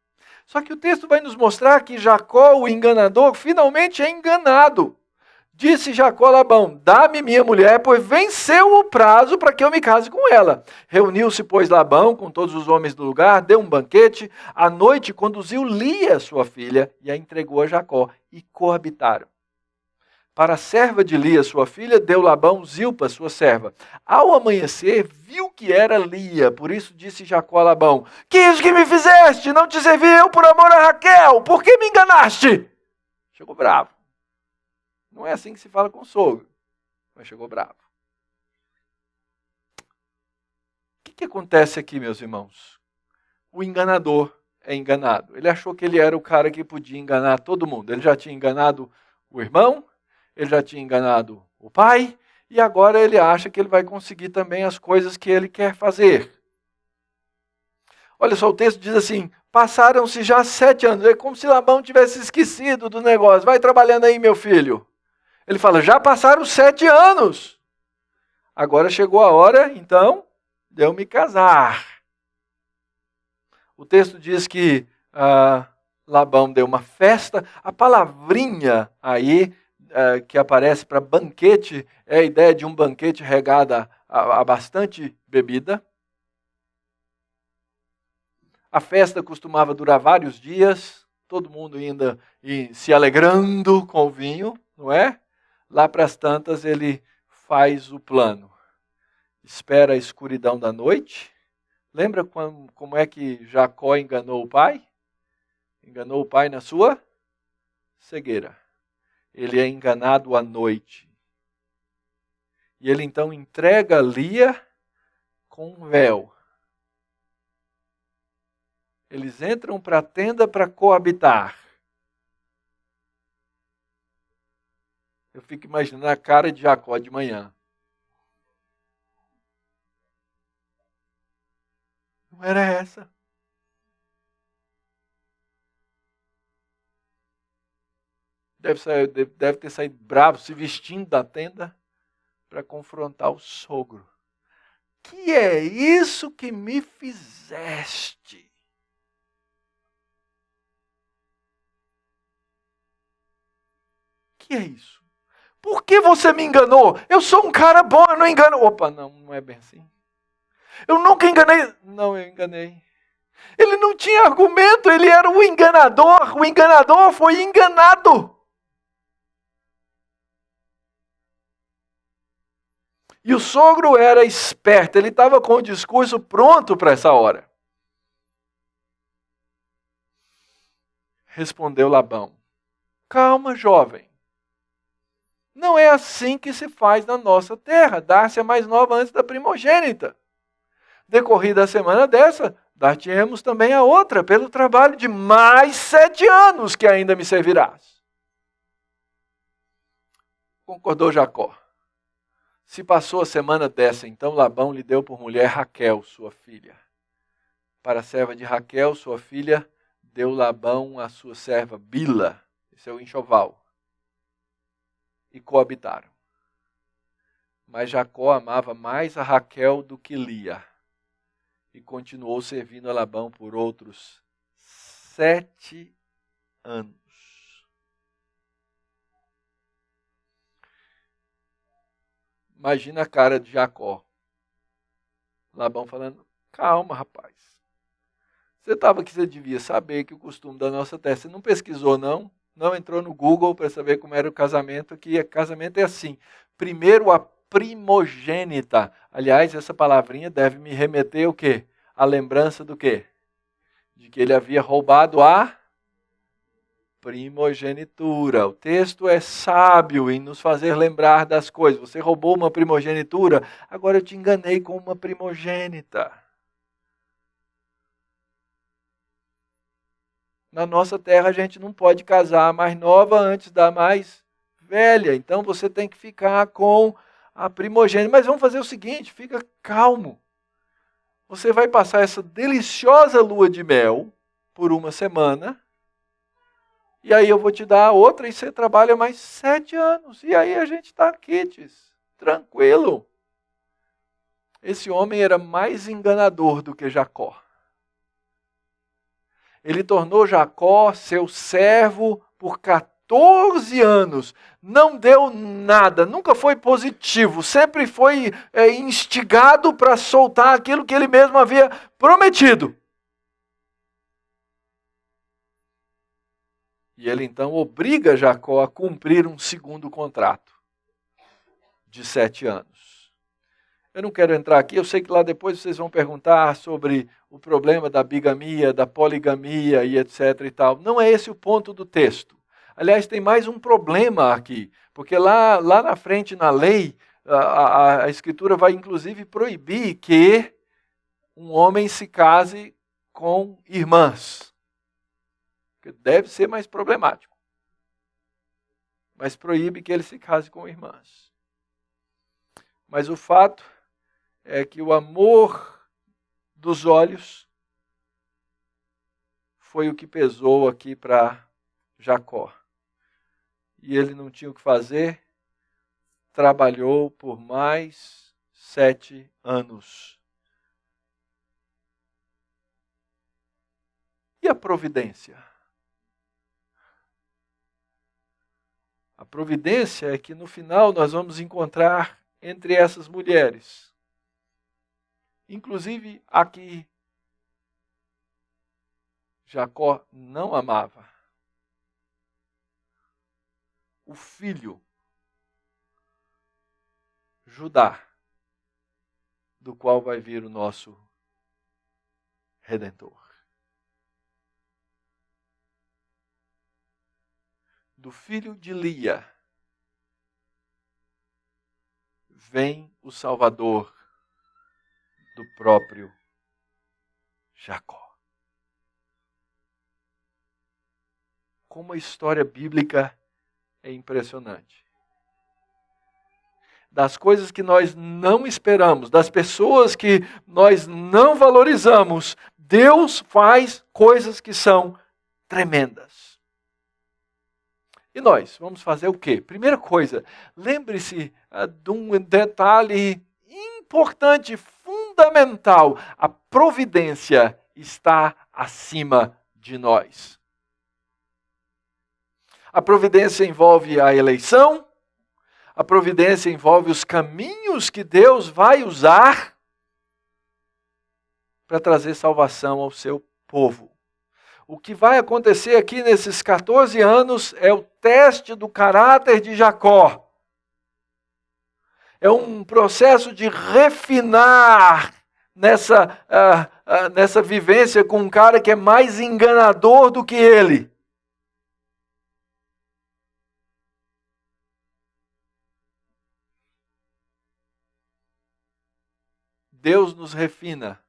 Só que o texto vai nos mostrar que Jacó, o enganador, finalmente é enganado. Disse Jacó a Labão, dá-me minha mulher, pois venceu o prazo para que eu me case com ela. Reuniu-se, pois, Labão com todos os homens do lugar, deu um banquete. À noite conduziu Lia, sua filha, e a entregou a Jacó, e coabitaram. Para a serva de Lia, sua filha, deu Labão Zilpa, sua serva. Ao amanhecer, viu que era Lia, por isso disse Jacó a Labão, que isso que me fizeste? Não te servi eu por amor a Raquel, por que me enganaste? Chegou bravo. Não é assim que se fala com o sogro, mas chegou bravo. O que acontece aqui, meus irmãos? O enganador é enganado. Ele achou que ele era o cara que podia enganar todo mundo. Ele já tinha enganado o irmão, ele já tinha enganado o pai, e agora ele acha que ele vai conseguir também as coisas que ele quer fazer. Olha só, o texto diz assim, passaram-se já 7 anos, é como se Labão tivesse esquecido do negócio. Vai trabalhando aí, meu filho. Ele fala, já passaram 7 anos. Agora chegou a hora, então, de eu me casar. O texto diz que Labão deu uma festa. A palavrinha aí, que aparece para banquete, é a ideia de um banquete regado a bastante bebida. A festa costumava durar vários dias, todo mundo ainda se alegrando com o vinho, não é? Lá para as tantas ele faz o plano. Espera a escuridão da noite. Lembra como é que Jacó enganou o pai? Enganou o pai na sua cegueira. Ele é enganado à noite. E ele então entrega Lia com um véu. Eles entram para a tenda para coabitar. Eu fico imaginando a cara de Jacó de manhã. Não era essa. Deve ter saído bravo, se vestindo da tenda para confrontar o sogro. Que é isso que me fizeste? Que é isso? Por que você me enganou? Eu sou um cara bom, eu não engano. Opa, não é bem assim. Eu nunca enganei. Não, eu enganei. Ele não tinha argumento, ele era o enganador. O enganador foi enganado. E o sogro era esperto, ele estava com o discurso pronto para essa hora. Respondeu Labão, calma, jovem. Não é assim que se faz na nossa terra, dar-se a mais nova antes da primogênita. Decorrida a semana dessa, dar-te-emos também a outra, pelo trabalho de mais 7 anos que ainda me servirás. Concordou Jacó. Se passou a semana dessa, então Labão lhe deu por mulher Raquel, sua filha. Para a serva de Raquel, sua filha, deu Labão a sua serva Bila, esse é o enxoval, e coabitaram. Mas Jacó amava mais a Raquel do que Lia, e continuou servindo a Labão por outros 7 anos. Imagina a cara de Jacó. Labão falando, calma, rapaz. Você estava aqui, você devia saber que o costume da nossa terra, você não pesquisou, não? Não entrou no Google para saber como era o casamento, que casamento é assim. Primeiro a primogênita. Aliás, essa palavrinha deve me remeter o quê? A lembrança do quê? De que ele havia roubado a primogenitura. O texto é sábio em nos fazer lembrar das coisas. Você roubou uma primogenitura, agora eu te enganei com uma primogênita. Na nossa terra a gente não pode casar a mais nova antes da mais velha. Então você tem que ficar com a primogênita. Mas vamos fazer o seguinte, fica calmo. Você vai passar essa deliciosa lua de mel por uma semana. E aí eu vou te dar outra e você trabalha mais 7 anos. E aí a gente está quites, tranquilo. Esse homem era mais enganador do que Jacó. Ele tornou Jacó seu servo por 14 anos. Não deu nada, nunca foi positivo. Sempre foi instigado para soltar aquilo que ele mesmo havia prometido. E ele então obriga Jacó a cumprir um segundo contrato de 7 anos. Eu não quero entrar aqui, eu sei que lá depois vocês vão perguntar sobre o problema da bigamia, da poligamia e etc e tal. Não é esse o ponto do texto. Aliás, tem mais um problema aqui, porque lá na frente na lei, a Escritura vai inclusive proibir que um homem se case com irmãs. Que deve ser mais problemático. Mas proíbe que ele se case com irmãs. Mas o fato é que o amor dos olhos foi o que pesou aqui para Jacó. E ele não tinha o que fazer, trabalhou por mais 7 anos. E a providência? A providência é que no final nós vamos encontrar entre essas mulheres, inclusive a que Jacó não amava, o filho Judá, do qual vai vir o nosso Redentor. Do filho de Lia vem o Salvador do próprio Jacó. Como a história bíblica é impressionante. Das coisas que nós não esperamos, das pessoas que nós não valorizamos, Deus faz coisas que são tremendas. E nós vamos fazer o quê? Primeira coisa, lembre-se de um detalhe importante, fundamental. A providência está acima de nós. A providência envolve a eleição, a providência envolve os caminhos que Deus vai usar para trazer salvação ao seu povo. O que vai acontecer aqui nesses 14 anos é o teste do caráter de Jacó. É um processo de refinar nessa vivência com um cara que é mais enganador do que ele. Deus nos refina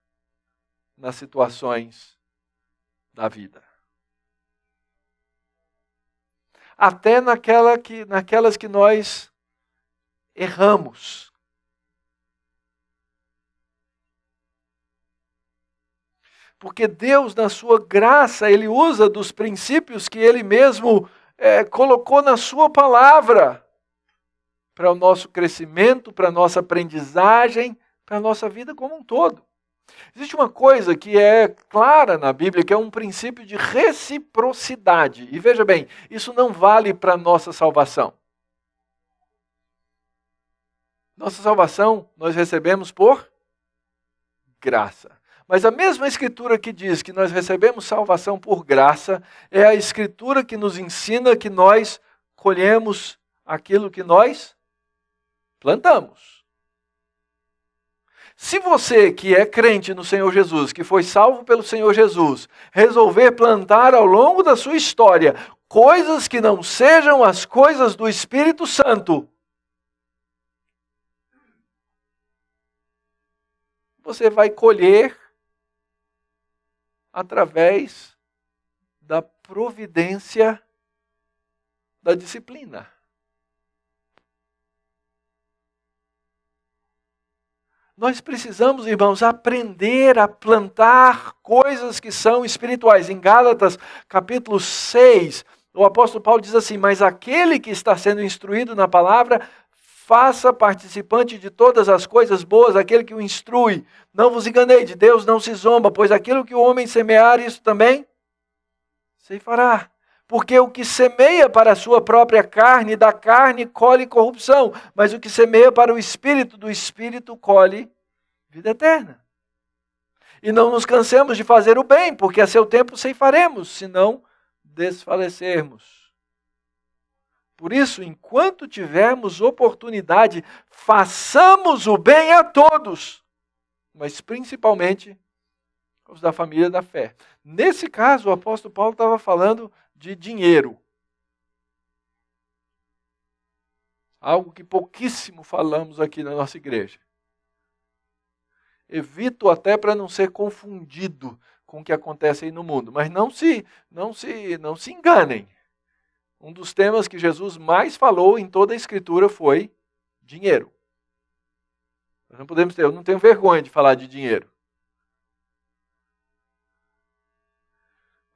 nas situações da vida. Até naquelas que nós erramos. Porque Deus, na sua graça, Ele usa dos princípios que Ele mesmo colocou na sua palavra para o nosso crescimento, para a nossa aprendizagem, para a nossa vida como um todo. Existe uma coisa que é clara na Bíblia, que é um princípio de reciprocidade. E veja bem, isso não vale para a nossa salvação. Nossa salvação nós recebemos por graça. Mas a mesma escritura que diz que nós recebemos salvação por graça, é a escritura que nos ensina que nós colhemos aquilo que nós plantamos. Se você que é crente no Senhor Jesus, que foi salvo pelo Senhor Jesus, resolver plantar ao longo da sua história coisas que não sejam as coisas do Espírito Santo, você vai colher através da providência da disciplina. Nós precisamos, irmãos, aprender a plantar coisas que são espirituais. Em Gálatas, capítulo 6, o apóstolo Paulo diz assim: mas aquele que está sendo instruído na palavra, faça participante de todas as coisas boas, aquele que o instrui. Não vos enganei, de Deus não se zomba, pois aquilo que o homem semear, isso também ceifará. Porque o que semeia para a sua própria carne, da carne colhe corrupção. Mas o que semeia para o Espírito, do Espírito colhe vida eterna. E não nos cansemos de fazer o bem, porque a seu tempo ceifaremos, se não desfalecermos. Por isso, enquanto tivermos oportunidade, façamos o bem a todos, mas principalmente os da família da fé. Nesse caso, o apóstolo Paulo estava falando de dinheiro. Algo que pouquíssimo falamos aqui na nossa igreja. Evito até para não ser confundido com o que acontece aí no mundo, mas não se enganem. Um dos temas que Jesus mais falou em toda a Escritura foi dinheiro. Nós não podemos eu não tenho vergonha de falar de dinheiro.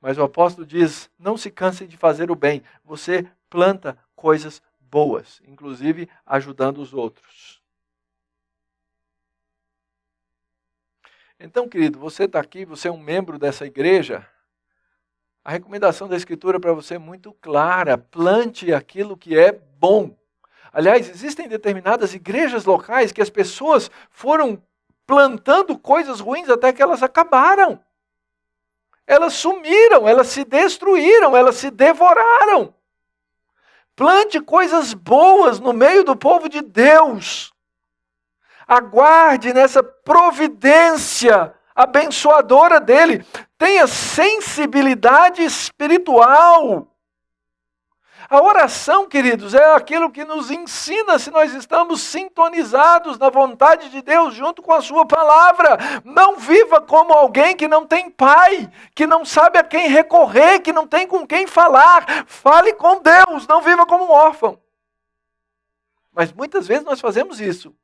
Mas o apóstolo diz, não se cansem de fazer o bem. Você planta coisas boas, inclusive ajudando os outros. Então, querido, você está aqui, você é um membro dessa igreja. A recomendação da Escritura para você é muito clara. Plante aquilo que é bom. Aliás, existem determinadas igrejas locais que as pessoas foram plantando coisas ruins até que elas acabaram. Elas sumiram, elas se destruíram, elas se devoraram. Plante coisas boas no meio do povo de Deus. Aguarde nessa providência abençoadora dele. Tenha sensibilidade espiritual. A oração, queridos, é aquilo que nos ensina se nós estamos sintonizados na vontade de Deus junto com a sua palavra. Não viva como alguém que não tem pai, que não sabe a quem recorrer, que não tem com quem falar. Fale com Deus, não viva como um órfão. Mas muitas vezes nós fazemos isso.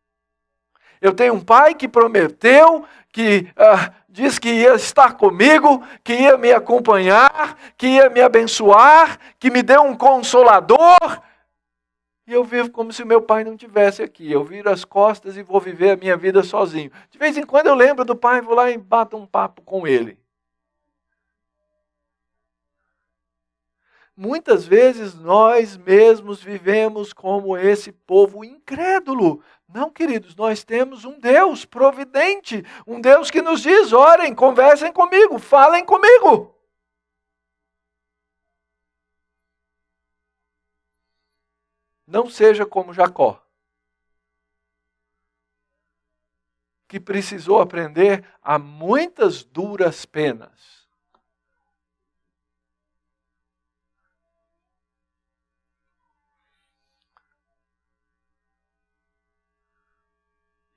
Eu tenho um pai que prometeu, que diz que ia estar comigo, que ia me acompanhar, que ia me abençoar, que me deu um consolador. E eu vivo como se o meu pai não estivesse aqui. Eu viro as costas e vou viver a minha vida sozinho. De vez em quando eu lembro do pai, vou lá e bato um papo com ele. Muitas vezes nós mesmos vivemos como esse povo incrédulo. Não, queridos, nós temos um Deus providente, um Deus que nos diz, orem, conversem comigo, falem comigo. Não seja como Jacó, que precisou aprender a muitas duras penas.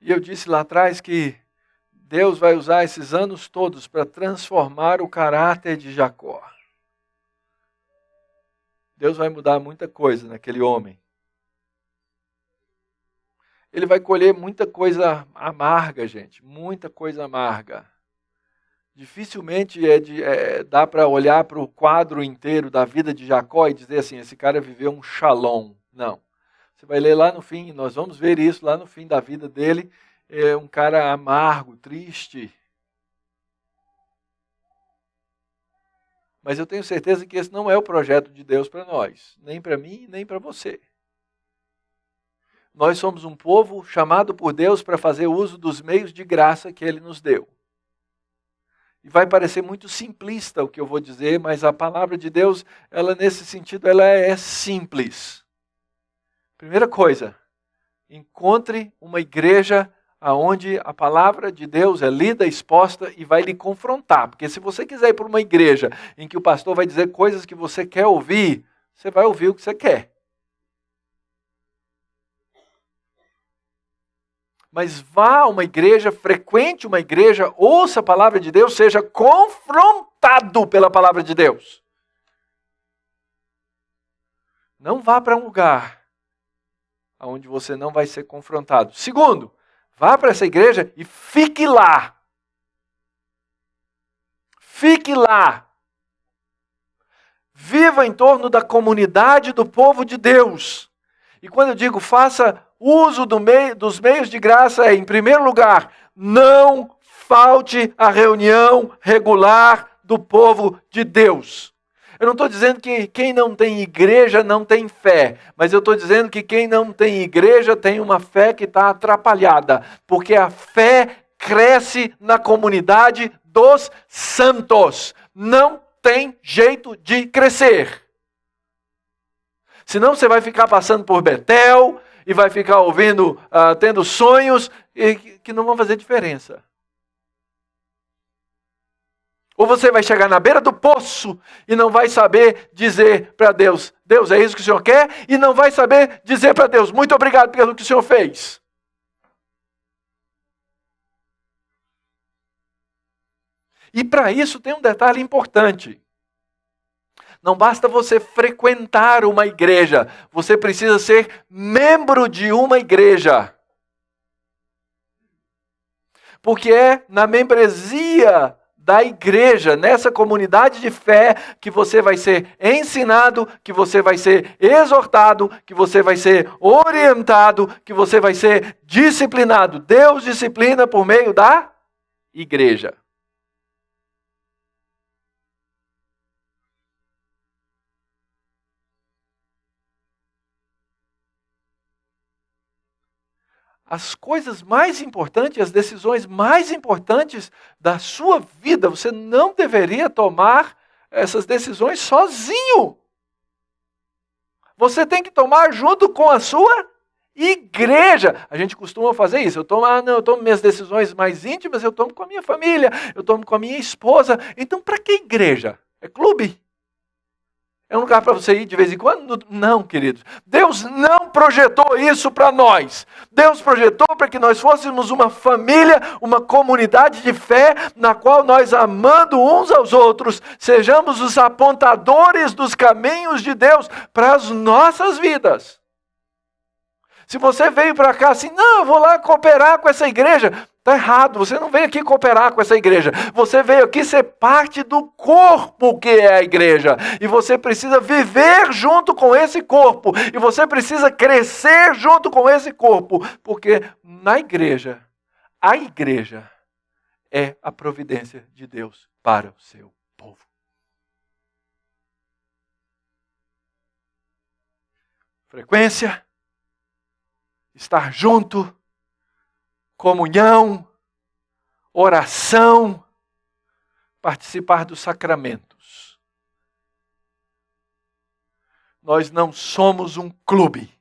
E eu disse lá atrás que Deus vai usar esses anos todos para transformar o caráter de Jacó. Deus vai mudar muita coisa naquele homem. Ele vai colher muita coisa amarga, gente. Muita coisa amarga. Dificilmente dá para olhar para o quadro inteiro da vida de Jacó e dizer assim, esse cara viveu um shalom. Não. Você vai ler lá no fim, nós vamos ver isso lá no fim da vida dele, é um cara amargo, triste. Mas eu tenho certeza que esse não é o projeto de Deus para nós, nem para mim, nem para você. Nós somos um povo chamado por Deus para fazer uso dos meios de graça que Ele nos deu. E vai parecer muito simplista o que eu vou dizer, mas a palavra de Deus, ela nesse sentido, ela é simples. Primeira coisa, encontre uma igreja onde a palavra de Deus é lida, exposta e vai lhe confrontar. Porque se você quiser ir para uma igreja em que o pastor vai dizer coisas que você quer ouvir, você vai ouvir o que você quer. Mas vá a uma igreja, frequente uma igreja, ouça a palavra de Deus, seja confrontado pela palavra de Deus. Não vá para um lugar onde você não vai ser confrontado. Segundo, vá para essa igreja e fique lá. Fique lá. Viva em torno da comunidade do povo de Deus. E quando eu digo faça uso dos meios de graça, em primeiro lugar, não falte a reunião regular do povo de Deus. Eu não estou dizendo que quem não tem igreja não tem fé, mas eu estou dizendo que quem não tem igreja tem uma fé que está atrapalhada, porque a fé cresce na comunidade dos santos. Não tem jeito de crescer. Senão você vai ficar passando por Betel e vai ficar ouvindo, tendo sonhos que não vão fazer diferença. Ou você vai chegar na beira do poço e não vai saber dizer para Deus, Deus, é isso que o Senhor quer? E não vai saber dizer para Deus, muito obrigado pelo que o Senhor fez. E para isso tem um detalhe importante. Não basta você frequentar uma igreja, você precisa ser membro de uma igreja. Porque é na membresia da igreja, nessa comunidade de fé, que você vai ser ensinado, que você vai ser exortado, que você vai ser orientado, que você vai ser disciplinado. Deus disciplina por meio da igreja. As coisas mais importantes, as decisões mais importantes da sua vida, você não deveria tomar essas decisões sozinho. Você tem que tomar junto com a sua igreja. A gente costuma fazer isso. Eu tomo minhas decisões mais íntimas, eu tomo com a minha família, eu tomo com a minha esposa. Então, para que igreja? É clube? É um lugar para você ir de vez em quando? Não, queridos. Deus não projetou isso para nós. Deus projetou para que nós fôssemos uma família, uma comunidade de fé, na qual nós, amando uns aos outros, sejamos os apontadores dos caminhos de Deus para as nossas vidas. Se você veio para cá assim, não, eu vou lá cooperar com essa igreja. Está errado, você não veio aqui cooperar com essa igreja. Você veio aqui ser parte do corpo que é a igreja. E você precisa viver junto com esse corpo. E você precisa crescer junto com esse corpo. Porque na igreja, a igreja é a providência de Deus para o seu povo. Frequência, estar junto, comunhão, oração, participar dos sacramentos. Nós não somos um clube.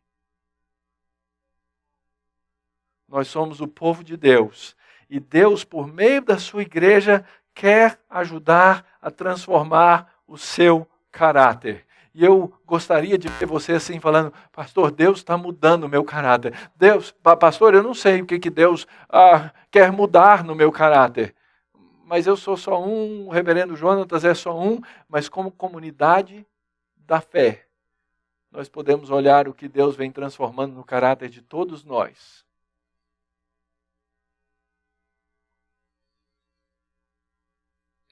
Nós somos o povo de Deus. E Deus, por meio da sua igreja, quer ajudar a transformar o seu caráter. E eu gostaria de ver você assim falando, pastor, Deus está mudando o meu caráter. Pastor, eu não sei o que Deus quer mudar no meu caráter. Mas eu sou só um, o reverendo Jonatas é só um, mas como comunidade da fé, nós podemos olhar o que Deus vem transformando no caráter de todos nós.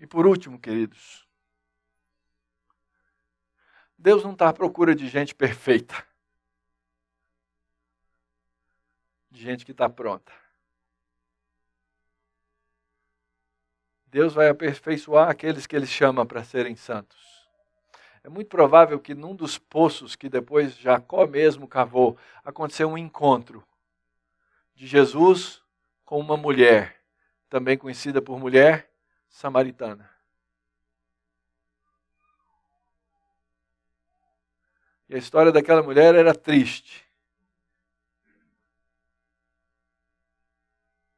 E por último, queridos, Deus não está à procura de gente perfeita, de gente que está pronta. Deus vai aperfeiçoar aqueles que Ele chama para serem santos. É muito provável que num dos poços que depois Jacó mesmo cavou, aconteceu um encontro de Jesus com uma mulher, também conhecida por mulher samaritana. E a história daquela mulher era triste.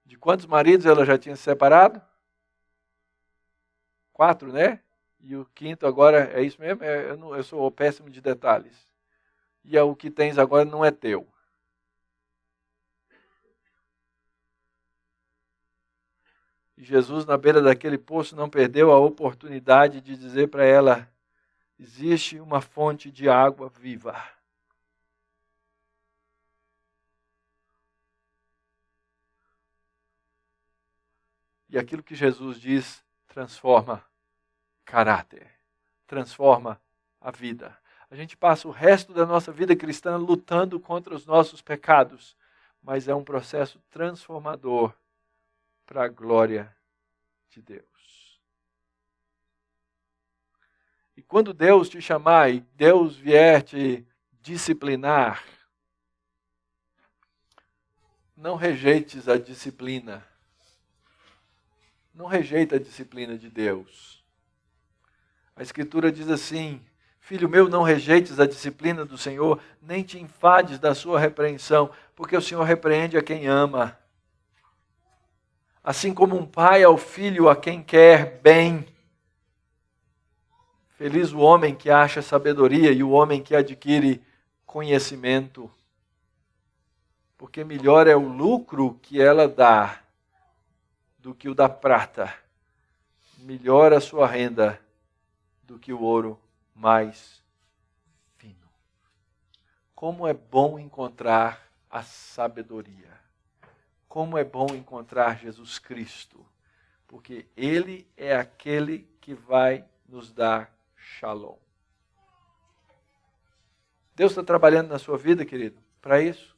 De quantos maridos ela já tinha se separado? 4, né? E o quinto agora, é isso mesmo? Eu sou péssimo de detalhes. E o que tens agora não é teu. E Jesus, na beira daquele poço, não perdeu a oportunidade de dizer para ela: existe uma fonte de água viva. E aquilo que Jesus diz transforma caráter, transforma a vida. A gente passa o resto da nossa vida cristã lutando contra os nossos pecados, mas é um processo transformador para a glória de Deus. E quando Deus te chamar e Deus vier te disciplinar, não rejeites a disciplina. Não rejeita a disciplina de Deus. A Escritura diz assim: filho meu, não rejeites a disciplina do Senhor, nem te enfades da sua repreensão, porque o Senhor repreende a quem ama. Assim como um pai ao filho a quem quer bem. Feliz o homem que acha sabedoria e o homem que adquire conhecimento, porque melhor é o lucro que ela dá do que o da prata. Melhor a sua renda do que o ouro mais fino. Como é bom encontrar a sabedoria. Como é bom encontrar Jesus Cristo. Porque Ele é aquele que vai nos dar shalom. Deus está trabalhando na sua vida, querido, para isso.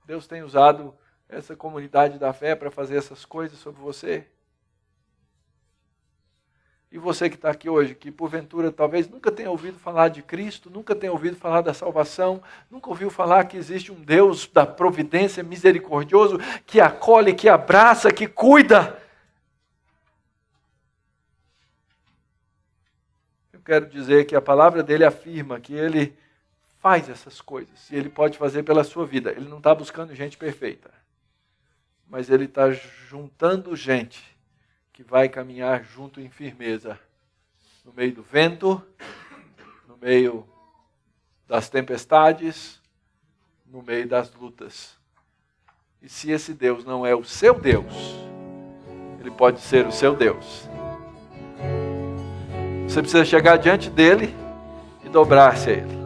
Deus tem usado essa comunidade da fé para fazer essas coisas sobre você. E você que está aqui hoje, que porventura talvez nunca tenha ouvido falar de Cristo, nunca tenha ouvido falar da salvação, nunca ouviu falar que existe um Deus da providência misericordioso, que acolhe, que abraça, que cuida. Eu quero dizer que a palavra dele afirma que ele faz essas coisas, e ele pode fazer pela sua vida. Ele não está buscando gente perfeita, mas ele está juntando gente que vai caminhar junto em firmeza, no meio do vento, no meio das tempestades, no meio das lutas. E se esse Deus não é o seu Deus, ele pode ser o seu Deus. Você precisa chegar diante dele e dobrar-se a ele.